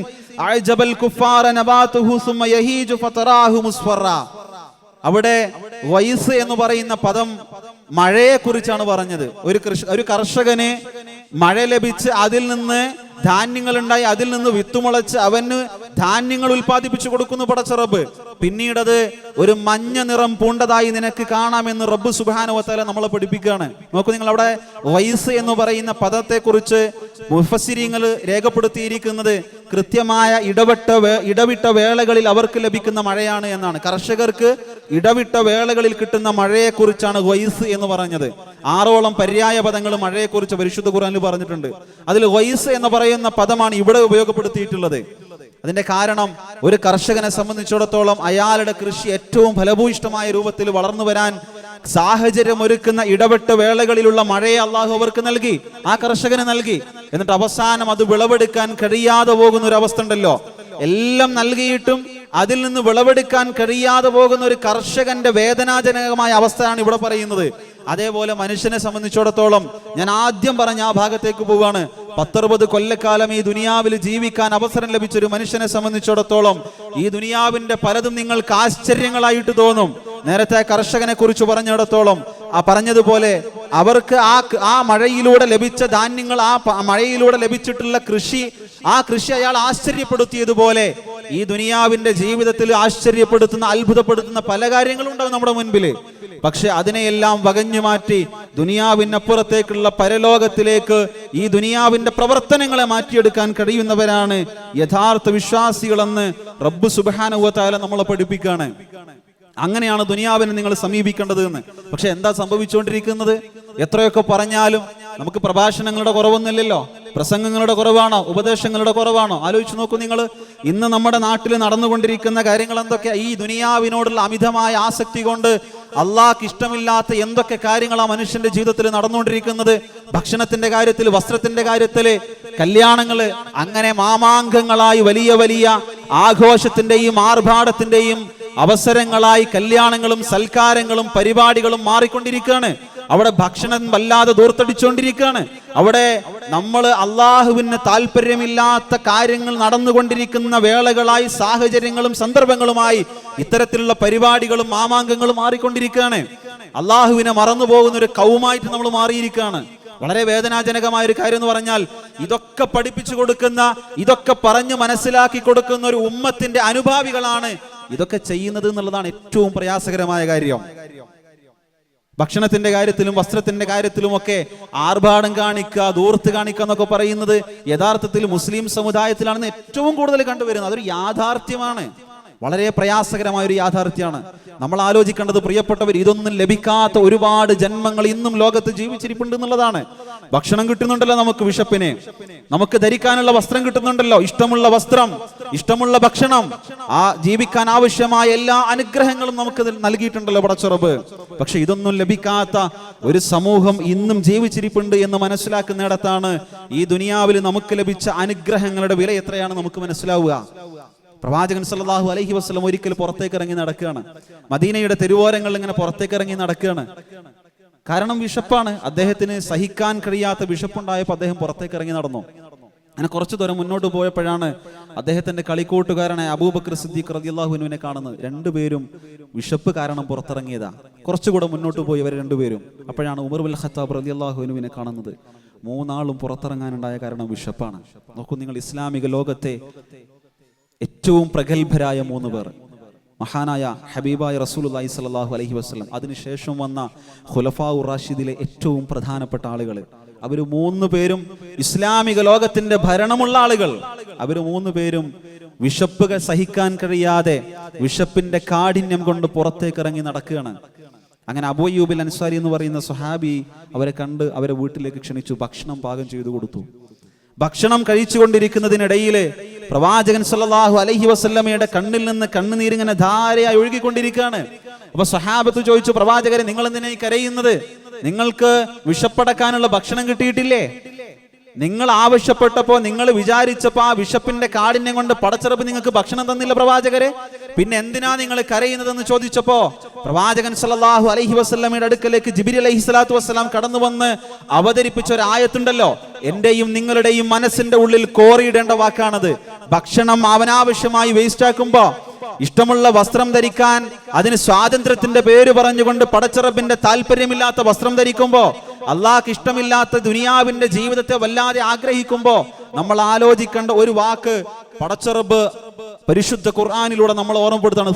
A: അജബൽ കുഫാര നബാതുഹു സുമ്മ യഹീജു ഫതറാഹു മുസ്ഫറ. അവിടെ വൈസ് എന്ന് പറയുന്ന പദം മഴയെ കുറിച്ചാണ് പറഞ്ഞത്. ഒരു കർഷകന് മഴ ലഭിച്ച് അതിൽ നിന്ന് ധാന്യങ്ങൾ ഉണ്ടായി, അതിൽ നിന്ന് വിത്തുമുളച്ച് അവന് ധാന്യങ്ങൾ ഉൽപ്പാദിപ്പിച്ചു കൊടുക്കുന്നു പടച്ചറബ്. പിന്നീടത് ഒരു മഞ്ഞ നിറം പൂണ്ടതായി നിനക്ക് കാണാമെന്ന് റബ്ബ് സുബ്ഹാനഹു വ തആല നമ്മളെ പഠിപ്പിക്കുകയാണ്. നോക്കൂ, നിങ്ങൾ അവിടെ വൈസ് എന്ന് പറയുന്ന പദത്തെ കുറിച്ച് മുഫസ്സിരീങ്ങൾ രേഖപ്പെടുത്തിയിരിക്കുന്നത് കൃത്യമായ ഇടവിട്ട വേളകളിൽ അവർക്ക് ലഭിക്കുന്ന മഴയാണ് എന്നാണ്. കർഷകർക്ക് ഇടവിട്ട വേളകളിൽ കിട്ടുന്ന മഴയെ കുറിച്ചാണ് വൈസ് എന്ന് പറഞ്ഞത്. 6ഓളം പര്യായ പദങ്ങൾ മഴയെക്കുറിച്ച് പരിശുദ്ധ ഖുർആനിൽ പറഞ്ഞിട്ടുണ്ട്. അതിൽ വൈസ് എന്ന് പറയുന്ന പദമാണ് ഇവിടെ ഉപയോഗപ്പെടുത്തിയിട്ടുള്ളത്. അതിന്റെ കാരണം, ഒരു കർഷകനെ സംബന്ധിച്ചിടത്തോളം അയാളുടെ കൃഷി ഏറ്റവും ഫലഭൂയിഷ്ടമായ രൂപത്തിൽ വളർന്നു വരാൻ സാഹചര്യം ഒരുക്കുന്ന ഇടപെട്ട വേളകളിലുള്ള മഴയെ അള്ളാഹു അവർക്ക് നൽകി, ആ കർഷകന് നൽകി. എന്നിട്ട് അവസാനം അത് വിളവെടുക്കാൻ കഴിയാതെ പോകുന്ന ഒരു അവസ്ഥ ഉണ്ടല്ലോ. എല്ലാം നൽകിയിട്ടും അതിൽ നിന്ന് വിളവെടുക്കാൻ കഴിയാതെ പോകുന്ന ഒരു കർഷകന്റെ വേദനാജനകമായ അവസ്ഥയാണ് ഇവിടെ പറയുന്നത്. അതേപോലെ മനുഷ്യനെ സംബന്ധിച്ചിടത്തോളം, ഞാൻ ആദ്യം പറഞ്ഞ ആ ഭാഗത്തേക്ക് പോവാണ്. 10-60 കൊല്ലക്കാലം ഈ ദുനിയാവിൽ ജീവിക്കാൻ അവസരം ലഭിച്ചൊരു മനുഷ്യനെ സംബന്ധിച്ചിടത്തോളം ഈ ദുനിയാവിന്റെ പലതും നിങ്ങൾക്ക് ആശ്ചര്യങ്ങളായിട്ട് തോന്നും. നേരത്തെ കർഷകനെ കുറിച്ച് പറഞ്ഞിടത്തോളം പറഞ്ഞതുപോലെ അവർക്ക് ആ മഴയിലൂടെ ലഭിച്ച ധാന്യങ്ങൾ, ആ മഴയിലൂടെ ലഭിച്ചിട്ടുള്ള ആ കൃഷി അയാൾ ആശ്ചര്യപ്പെടുത്തിയതുപോലെ ഈ ദുനിയാവിന്റെ ജീവിതത്തിൽ ആശ്ചര്യപ്പെടുത്തുന്ന, അത്ഭുതപ്പെടുത്തുന്ന പല കാര്യങ്ങളും ഉണ്ടാവും നമ്മുടെ മുൻപിൽ. പക്ഷെ അതിനെയെല്ലാം വകഞ്ഞു മാറ്റി ദുനിയാവിനപ്പുറത്തേക്കുള്ള പരലോകത്തിലേക്ക് ഈ ദുനിയാവിന്റെ പ്രവർത്തനങ്ങളെ മാറ്റിയെടുക്കാൻ കഴിയുന്നവരാണ് യഥാർത്ഥ വിശ്വാസികളെന്ന് റബ്ബ് സുബ്ഹാനഹു വ തആല നമ്മളെ പഠിപ്പിക്കുകയാണ്. അങ്ങനെയാണ് ദുനിയാവിനെ നിങ്ങൾ സമീപിക്കേണ്ടത് എന്ന്. പക്ഷെ എന്താ സംഭവിച്ചുകൊണ്ടിരിക്കുന്നത്? എത്രയൊക്കെ പറഞ്ഞാലും നമുക്ക് പ്രഭാഷണങ്ങളുടെ കുറവൊന്നുമില്ലല്ലോ. പ്രസംഗങ്ങളുടെ കുറവാണോ? ഉപദേശങ്ങളുടെ കുറവാണോ? ആലോചിച്ച് നോക്കൂ നിങ്ങൾ. ഇന്ന് നമ്മുടെ നാട്ടിൽ നടന്നുകൊണ്ടിരിക്കുന്ന കാര്യങ്ങൾ എന്തൊക്കെയാ? ഈ ദുനിയാവിനോടുള്ള അമിതമായ ആസക്തി കൊണ്ട് അള്ളാഹ്ക്ക് ഇഷ്ടമില്ലാത്ത എന്തൊക്കെ കാര്യങ്ങളാണ് മനുഷ്യന്റെ ജീവിതത്തിൽ നടന്നുകൊണ്ടിരിക്കുന്നത്. ഭക്ഷണത്തിന്റെ കാര്യത്തിൽ, വസ്ത്രത്തിന്റെ കാര്യത്തിൽ, കല്യാണങ്ങള്, അങ്ങനെ മാമാങ്കങ്ങളായി വലിയ വലിയ ആഘോഷത്തിന്റെയും ആർഭാടത്തിന്റെയും അവസരങ്ങളായി കല്യാണങ്ങളും സൽക്കാരങ്ങളും പരിപാടികളും മാറിക്കൊണ്ടിരിക്കുകയാണ്. അവിടെ ഭക്ഷണം വല്ലാതെ ദൂർത്തടിച്ചുകൊണ്ടിരിക്കുകയാണ്. അവിടെ നമ്മൾ അള്ളാഹുവിന് താല്പര്യമില്ലാത്ത കാര്യങ്ങൾ നടന്നുകൊണ്ടിരിക്കുന്ന വേളകളായി, സാഹചര്യങ്ങളും സന്ദർഭങ്ങളുമായി ഇത്തരത്തിലുള്ള പരിപാടികളും മാമാങ്കങ്ങളും മാറിക്കൊണ്ടിരിക്കുകയാണ്. അള്ളാഹുവിനെ മറന്നുപോകുന്ന ഒരു കൗമായിട്ട് നമ്മൾ മാറിയിരിക്കുകയാണ്. വളരെ വേദനാജനകമായ ഒരു കാര്യം എന്ന് പറഞ്ഞാൽ, ഇതൊക്കെ പഠിപ്പിച്ചു കൊടുക്കുന്ന, ഇതൊക്കെ പറഞ്ഞു മനസ്സിലാക്കി കൊടുക്കുന്ന ഒരു ഉമ്മത്തിന്റെ അനുഭാവികളാണ് ഇതൊക്കെ ചെയ്യുന്നത് എന്നുള്ളതാണ് ഏറ്റവും പ്രയാസകരമായ കാര്യം. ഭക്ഷണത്തിന്റെ കാര്യത്തിലും വസ്ത്രത്തിന്റെ കാര്യത്തിലും ഒക്കെ ആർഭാടം കാണിക്കുക, ദൂർത്ത് കാണിക്കുക എന്നൊക്കെ പറയുന്നത് യഥാർത്ഥത്തിൽ മുസ്ലിം സമുദായത്തിലാണെന്ന് ഏറ്റവും കൂടുതൽ കണ്ടുവരുന്നത്. അതൊരു യാഥാർത്ഥ്യമാണ്, വളരെ പ്രയാസകരമായ ഒരു യാഥാർത്ഥ്യമാണ്. നമ്മൾ ആലോചിക്കേണ്ടത്, പ്രിയപ്പെട്ടവർ, ഇതൊന്നും ലഭിക്കാത്ത ഒരുപാട് ജന്മങ്ങൾ ഇന്നും ലോകത്ത് ജീവിച്ചിരിപ്പുണ്ട് എന്നുള്ളതാണ്. ഭക്ഷണം കിട്ടുന്നുണ്ടല്ലോ നമുക്ക് വിശപ്പിന്, നമുക്ക് ധരിക്കാനുള്ള വസ്ത്രം കിട്ടുന്നുണ്ടല്ലോ, ഇഷ്ടമുള്ള വസ്ത്രം, ഇഷ്ടമുള്ള ഭക്ഷണം, ആ ജീവിക്കാൻ ആവശ്യമായ എല്ലാ അനുഗ്രഹങ്ങളും നമുക്ക് നൽകിയിട്ടുണ്ടല്ലോ പടച്ചറബ്. പക്ഷെ ഇതൊന്നും ലഭിക്കാത്ത ഒരു സമൂഹം ഇന്നും ജീവിച്ചിരിപ്പുണ്ട് എന്ന് മനസ്സിലാക്കുന്നിടത്താണ് ഈ ദുനിയാവിൽ നമുക്ക് ലഭിച്ച അനുഗ്രഹങ്ങളുടെ വില എത്രയാണ് നമുക്ക് മനസ്സിലാവുക. പ്രവാചകൻ സല്ലല്ലാഹു അലൈഹി വസല്ലം ഒരിക്കൽ പുറത്തേക്ക് ഇറങ്ങി നടക്കുകയാണ്. മദീനയുടെ തെരുവോരങ്ങളിൽ ഇങ്ങനെ പുറത്തേക്ക് ഇറങ്ങി നടക്കുകയാണ്. കാരണം വിശപ്പാണ്. അദ്ദേഹത്തിന് സഹിക്കാൻ കഴിയാത്ത വിശപ്പുണ്ടായപ്പോൾ അദ്ദേഹം പുറത്തേക്ക് ഇറങ്ങി നടന്നു. അങ്ങനെ കുറച്ചു ദൂരം മുന്നോട്ട് പോയപ്പോഴാണ് അദ്ദേഹത്തിന്റെ കളിക്കൂട്ടുകാരനായ അബൂബക്കർ സിദ്ദീഖ് റളിയല്ലാഹു അൻഹുവിനെ കാണുന്നത്. രണ്ടുപേരും വിശപ്പ് കാരണം പുറത്തിറങ്ങിയതാ. കുറച്ചുകൂടെ മുന്നോട്ട് പോയി അവർ രണ്ടുപേരും. അപ്പോഴാണ് ഉമർ ബിൻ ഖത്താബ് റളിയല്ലാഹു അൻഹുവിനെ കാണുന്നത്. മൂന്നാളും പുറത്തിറങ്ങാനുണ്ടായ കാരണം വിശപ്പാണ്. നോക്കൂ നിങ്ങൾ, ഇസ്ലാമിക ലോകത്തെ ഏറ്റവും പ്രഗത്ഭരായ 3 പേർ, മഹാനായ ഹബീബായ റസൂലുള്ളാഹി സ്വല്ലല്ലാഹു അലൈഹി വസല്ലം, അതിനുശേഷം വന്ന ഖുലഫാഉർ റാഷിദിലെ ഏറ്റവും പ്രധാനപ്പെട്ട ആളുകൾ, അവർ 3 പേരും ഇസ്ലാമിക ലോകത്തിന്റെ ഭരണമുള്ള ആളുകൾ. അവർ 3 പേരും വിശപ്പ് സഹിക്കാൻ കഴിയാതെ വിശപ്പിന്റെ കാഠിന്യം കൊണ്ട് പുറത്തേക്ക് ഇറങ്ങി നടക്കുകയാണ്. അങ്ങനെ അബൂ അയ്യൂബിൽ അൻസാരി എന്ന് പറയുന്ന സ്വഹാബി അവരെ കണ്ട് അവരെ വീട്ടിലേക്ക് ക്ഷണിച്ചു, ഭക്ഷണം പാകം ചെയ്തു കൊടുത്തു. ഭക്ഷണം കഴിച്ചുകൊണ്ടിരിക്കുന്നതിനിടയിൽ പ്രവാചകൻ സല്ലല്ലാഹു അലൈഹി വസല്ലമയുടെ കണ്ണിൽ നിന്ന് കണ്ണുനീരിങ്ങനെ ധാരയായി ഒഴുകിക്കൊണ്ടിരിക്കുകയാണ്. അപ്പൊ സഹാബത്ത് ചോദിച്ചു, പ്രവാചകരെ, നിങ്ങൾ എന്തിനായി കരയുന്നത്? നിങ്ങൾക്ക് വിശപ്പടക്കാനുള്ള ഭക്ഷണം കിട്ടിയിട്ടില്ലേ? നിങ്ങൾ ആവശ്യപ്പെട്ടപ്പോ, നിങ്ങൾ വിചാരിച്ചപ്പോ ആ വിശപ്പിന്റെ കാഠിന്യം കൊണ്ട് പടച്ചിറപ്പ് നിങ്ങൾക്ക് ഭക്ഷണം തന്നില്ല പ്രവാചകരെ, പിന്നെ എന്തിനാ നിങ്ങൾ കരയുന്നതെന്ന് ചോദിച്ചപ്പോ പ്രവാചകൻ സല്ലല്ലാഹു അലൈഹി വസല്ലമയുടെ അടുക്കലേക്ക് ജിബ്രീൽ അലൈഹിസ്സലാത്തു വസ്സലാം കടന്നു വന്ന് അവതരിപ്പിച്ച ഒരു ആയത്തുണ്ടല്ലോ, എന്റെയും നിങ്ങളുടെയും മനസ്സിന്റെ ഉള്ളിൽ കോറിയിടേണ്ട വാക്കാണത്. ഭക്ഷണം അവനാവശ്യമായി വേസ്റ്റ് ആക്കുമ്പോ, ഇഷ്ടമുള്ള വസ്ത്രം ധരിക്കാൻ അതിന് സ്വാതന്ത്ര്യത്തിന്റെ പേര് പറഞ്ഞുകൊണ്ട് പടച്ചിറപ്പിന്റെ താല്പര്യമില്ലാത്ത വസ്ത്രം ധരിക്കുമ്പോ, അള്ളാഹ്ക്ക് ഇഷ്ടമില്ലാത്ത ദുനിയാവിന്റെ ജീവിതത്തെ വല്ലാതെ ആഗ്രഹിക്കുമ്പോ നമ്മൾ ആലോചിക്കേണ്ട ഒരു വാക്ക് പടച്ചിറപ്പ് പരിശുദ്ധ ഖുർആനിലൂടെ നമ്മൾ ഓർമ്മപ്പെടുത്താണ്.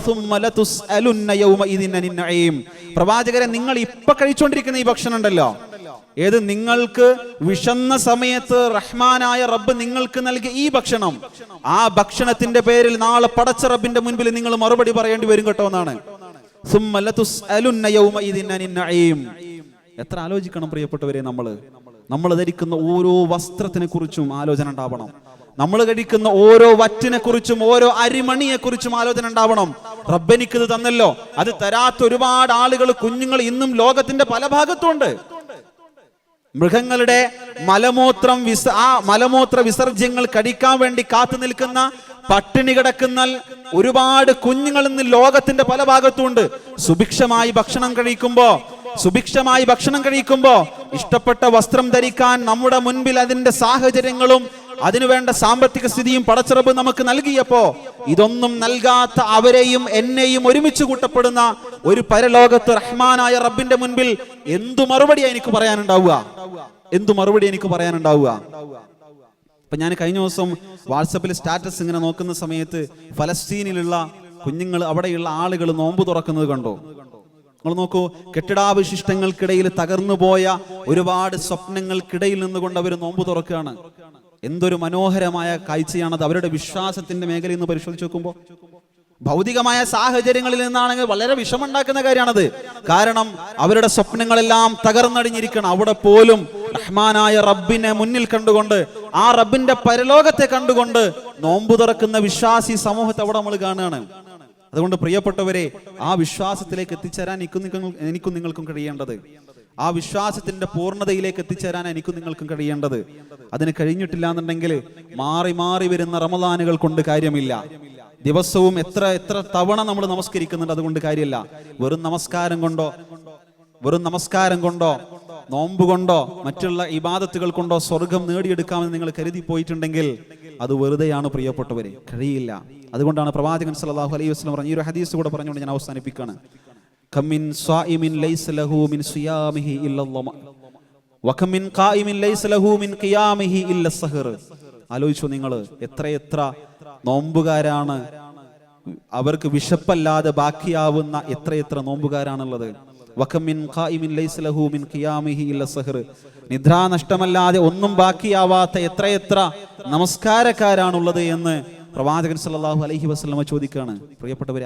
A: പ്രവാചകരെ, നിങ്ങൾ ഇപ്പൊ കഴിച്ചുകൊണ്ടിരിക്കുന്ന ഈ ഭക്ഷണം ഉണ്ടല്ലോ, ഏത് നിങ്ങൾക്ക് വിശന്ന സമയത്ത് റഹ്മാനായ റബ്ബ് നിങ്ങൾക്ക് നൽകിയ ഈ ഭക്ഷണം, ആ ഭക്ഷണത്തിന്റെ പേരിൽ നാളെ പടച്ച റബ്ബിന്റെ മുൻപിൽ നിങ്ങൾ മറുപടി പറയേണ്ടി വരും കേട്ടോ എന്നാണ്. എത്ര ആലോചിക്കണം പ്രിയപ്പെട്ടവരെ. നമ്മൾ ധരിക്കുന്ന ഓരോ വസ്ത്രത്തിനെ കുറിച്ചും ആലോചന ഉണ്ടാവണം. നമ്മൾ കഴിക്കുന്ന ഓരോ വറ്റിനെ കുറിച്ചും ഓരോ അരിമണിയെ കുറിച്ചും ആലോചന ഉണ്ടാവണം. റബ്ബെനിക്കത് തന്നല്ലോ, അത് തരാത്ത ഒരുപാട് ആളുകൾ, കുഞ്ഞുങ്ങൾ ഇന്നും ലോകത്തിന്റെ പല ഭാഗത്തുണ്ട്. മൃഗങ്ങളുടെ മലമൂത്ര വിസർജ്യങ്ങൾ കടിക്കാൻ വേണ്ടി കാത്തു നിൽക്കുന്ന, പട്ടിണി കിടക്കുന്ന ഒരുപാട് കുഞ്ഞുങ്ങൾ ഇന്ന് ലോകത്തിന്റെ പല ഭാഗത്തുണ്ട്. സുഭിക്ഷമായി ഭക്ഷണം കഴിക്കുമ്പോ ഇഷ്ടപ്പെട്ട വസ്ത്രം ധരിക്കാൻ നമ്മുടെ മുൻപിൽ അതിന്റെ സാഹചര്യങ്ങളും അതിനുവേണ്ട സാമ്പത്തിക സ്ഥിതിയും പടച്ചിറപ്പ് നമുക്ക് നൽകിയപ്പോ ഇതൊന്നും നൽകാത്ത അവരെയും എന്നെയും ഒരുമിച്ച് കൂട്ടപ്പെടുന്ന ഒരു പരലോകത്ത് റഹ്മാനായ റബ്ബിന്റെ മുൻപിൽ എന്തു മറുപടിയാ എനിക്ക് പറയാനുണ്ടാവുക? അപ്പൊ ഞാൻ കഴിഞ്ഞ ദിവസം വാട്സപ്പിൽ സ്റ്റാറ്റസ് ഇങ്ങനെ നോക്കുന്ന സമയത്ത് ഫലസ്തീനിലുള്ള കുഞ്ഞുങ്ങൾ, അവിടെയുള്ള ആളുകൾ നോമ്പ് തുറക്കുന്നത് കണ്ടോ? നിങ്ങൾ നോക്കൂ, കെട്ടിടാവശിഷ്ടങ്ങൾക്കിടയിൽ തകർന്നു പോയ ഒരുപാട് സ്വപ്നങ്ങൾക്കിടയിൽ നിന്നുകൊണ്ട് അവർ നോമ്പ് തുറക്കുകയാണ്. എന്തൊരു മനോഹരമായ കാഴ്ചയാണത്. അവരുടെ വിശ്വാസത്തിന്റെ മേഖലയിൽ നിന്ന് പരിശോധിച്ച് നോക്കുമ്പോൾ ഭൗതികമായ സാഹചര്യങ്ങളിൽ നിന്നാണെങ്കിൽ വളരെ വിഷമുണ്ടാക്കുന്ന കാര്യമാണത്. കാരണം അവരുടെ സ്വപ്നങ്ങളെല്ലാം തകർന്നടിഞ്ഞിരിക്കണം. അവിടെ പോലും റഹ്മാനായ റബ്ബിനെ മുന്നിൽ കണ്ടുകൊണ്ട്, ആ റബ്ബിന്റെ പരലോകത്തെ കണ്ടുകൊണ്ട് നോമ്പ് തുറക്കുന്ന വിശ്വാസി സമൂഹത്തെ അവിടെ നമ്മൾ കാണുകയാണ്. അതുകൊണ്ട് പ്രിയപ്പെട്ടവരെ, ആ വിശ്വാസത്തിലേക്ക് എത്തിച്ചേരാൻ എനിക്കും നിങ്ങൾക്കും കഴിയേണ്ടത്, ആ വിശ്വാസത്തിന്റെ പൂർണ്ണതയിലേക്ക് എത്തിച്ചേരാൻ എനിക്കും നിങ്ങൾക്കും കഴിയേണ്ടത്. അതിന് കഴിഞ്ഞിട്ടില്ല എന്നുണ്ടെങ്കിൽ മാറി മാറി വരുന്ന റമദാനുകൾ കൊണ്ട് കാര്യമില്ല. ദിവസവും എത്ര തവണ നമ്മൾ നമസ്കരിക്കുന്നുണ്ട്, അതുകൊണ്ട് കാര്യമില്ല. വെറും നമസ്കാരം കൊണ്ടോ നോമ്പ് കൊണ്ടോ മറ്റുള്ള ഇബാദത്തുകൾ കൊണ്ടോ സ്വർഗം നേടിയെടുക്കാമെന്ന് നിങ്ങൾ കരുതി പോയിട്ടുണ്ടെങ്കിൽ അത് വെറുതെയാണ് പ്രിയപ്പെട്ടവരെ, കഴിയില്ല. അതുകൊണ്ടാണ് പ്രവാചകൻ സല്ലല്ലാഹു അലൈഹി വസല്ലം പറഞ്ഞ ഈ ഒരു ഹദീസ് കൂടെ പറഞ്ഞുകൊണ്ട് ഞാൻ അവസാനിപ്പിക്കുകയാണ്. കമിൻ സ്വാഇമിൻ ലൈസ ലഹു മിൻ സിയാമിഹി ഇല്ലല്ലാഹ് വകമിൻ ഖായിമിൻ ലൈസ ലഹു മിൻ ഖിയാമിഹി ഇല്ല സഹർ. ആലോചിച്ചു നിങ്ങൾ, എത്ര നോമ്പുകാരാണ്, അവർക്ക് വിശപ്പല്ലാതെ ബാക്കിയാവുന്ന എത്ര നോമ്പുകാരാണുള്ളത്. വകമിൻ ഖായിമിൻ ലൈസ ലഹു മിൻ ഖിയാമിഹി ഇല്ല സഹർ. നിദ്രാ നഷ്ടമല്ലാതെ ഒന്നും ബാക്കിയാവാത്ത എത്ര നമസ്കാരക്കാരാണുള്ളത് എന്ന് പ്രവാചകൻ സല്ലല്ലാഹു അലൈഹി വസല്ലമ ചോദിക്കുകയാണ്. പ്രിയപ്പെട്ടവരെ,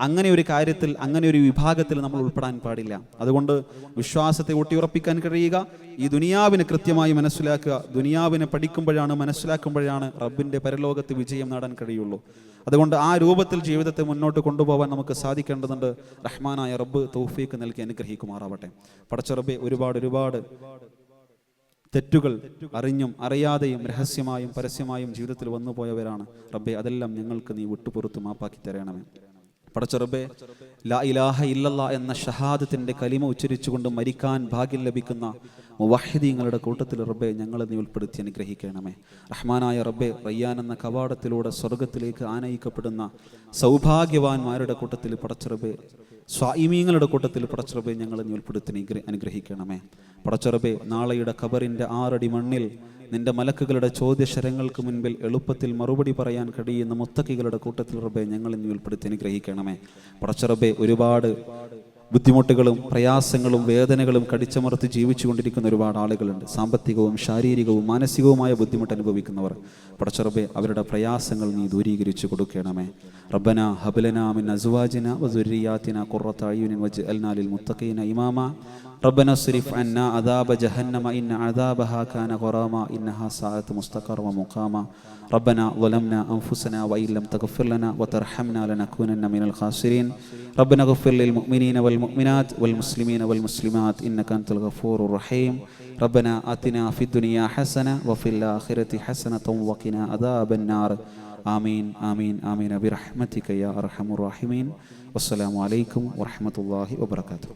A: അങ്ങനെ ഒരു കാര്യത്തിൽ, അങ്ങനെ ഒരു വിഭാഗത്തിൽ നമ്മൾ ഉൾപ്പെടാൻ പാടില്ല. അതുകൊണ്ട് വിശ്വാസത്തെ ഊട്ടിയുറപ്പിക്കാൻ കഴിയുക, ഈ ദുനിയാവിനെ കൃത്യമായി മനസ്സിലാക്കുക. ദുനിയാവിനെ പഠിക്കുമ്പോഴാണ്, മനസ്സിലാക്കുമ്പോഴാണ് റബ്ബിന്റെ പരലോകത്ത് വിജയം നേടാൻ കഴിയുള്ളൂ. അതുകൊണ്ട് ആ രൂപത്തിൽ ജീവിതത്തെ മുന്നോട്ട് കൊണ്ടുപോകാൻ നമുക്ക് സാധിക്കേണ്ടതുണ്ട്. റഹ്മാനായ റബ്ബ് തൗഫീഖ് നൽകി അനുഗ്രഹിക്കുമാറാവട്ടെ. പടച്ച റബ്ബേ, ഒരുപാട് തെറ്റുകൾ അറിഞ്ഞും അറിയാതെയും രഹസ്യമായും പരസ്യമായും ജീവിതത്തിൽ വന്നു പോയവരാണ് റബ്ബേ. അതെല്ലാം ഞങ്ങൾക്ക് നീ വിട്ടുപുറത്ത് മാപ്പാക്കി തരണമേ. പടച്ച റബ്ബേ, ലാ ഇലാഹ ഇല്ലല്ലാഹ് എന്ന ഷഹാദത്തിന്റെ കലിമ ഉച്ചരിച്ചുകൊണ്ട് മരിക്കാൻ ഭാഗ്യം ലഭിക്കുന്ന മുവഹ്ഹിദീങ്ങളുടെ കൂട്ടത്തിൽ റബ്ബേ ഞങ്ങളെ നീ ഉൾപ്പെടുത്തി അനുഗ്രഹിക്കണമേ. റഹ്മാനായ റബ്ബേ, റയ്യാൻ എന്ന കവാടത്തിലൂടെ സ്വർഗത്തിലേക്ക് ആനയിക്കപ്പെടുന്ന സൗഭാഗ്യവാന്മാരുടെ കൂട്ടത്തിൽ പടച്ച റബ്ബേ, സ്വാഇമീങ്ങളുടെ കൂട്ടത്തിൽ പടച്ച റബ്ബേ ഞങ്ങളെ നീ ഉൾപ്പെടുത്തി അനുഗ്രഹിക്കണമേ. പടച്ച റബ്ബേ, നാളെയുടെ ഖബറിന്റെ 6 അടി മണ്ണിൽ നിന്റെ മലക്കുകളുടെ ചോദ്യശരങ്ങൾക്ക് മുൻപിൽ എളുപ്പത്തിൽ മറുപടി പറയാൻ കഴിയുന്ന മുത്തക്കികളുടെ കൂട്ടത്തിൽ റബ്ബേ ഞങ്ങളെ നീ ഉൾപ്പെടുത്തി അനുഗ്രഹിക്കണമേ. പടച്ച റബ്ബേ, ഒരുപാട് ബുദ്ധിമുട്ടുകളും പ്രയാസങ്ങളും വേദനകളും കടിച്ചമർത്തി ജീവിച്ചു കൊണ്ടിരിക്കുന്ന ഒരുപാട് ആളുകളുണ്ട്. സാമ്പത്തികവും ശാരീരികവും മാനസികവുമായ ബുദ്ധിമുട്ട് അനുഭവിക്കുന്നവർ. പടച്ച റബ്ബേ, അവരുടെ പ്രയാസങ്ങൾ നീ ദൂരീകരിച്ചു കൊടുക്കണമേ. റബ്ബന ഹബ്ലനാ മിൻ അസ്വാജിനാ വസുരിയാതിനാ ഖുർറത അയ്യുനിൻ വജ്അൽനാ ലിൽ മുത്തഖീന ഇമാമ. ربنا اصرف عنا عذاب جهنم إن عذابها كان غراما إنها ساءت مستقرا ومقاما. ربنا ظلمنا أنفسنا وإن لم تغفر لنا وترحمنا لنكونن من الخاسرين. ربنا اغفر للمؤمنين والمؤمنات والمسلمين والمسلمات إنك أنت الغفور الرحيم. ربنا آتنا في الدنيا حسنة وفي الآخرة حسنة وقنا عذاب النار. آمين آمين آمين برحمتك يا أرحم الراحمين. والسلام عليكم ورحمة الله وبركاته.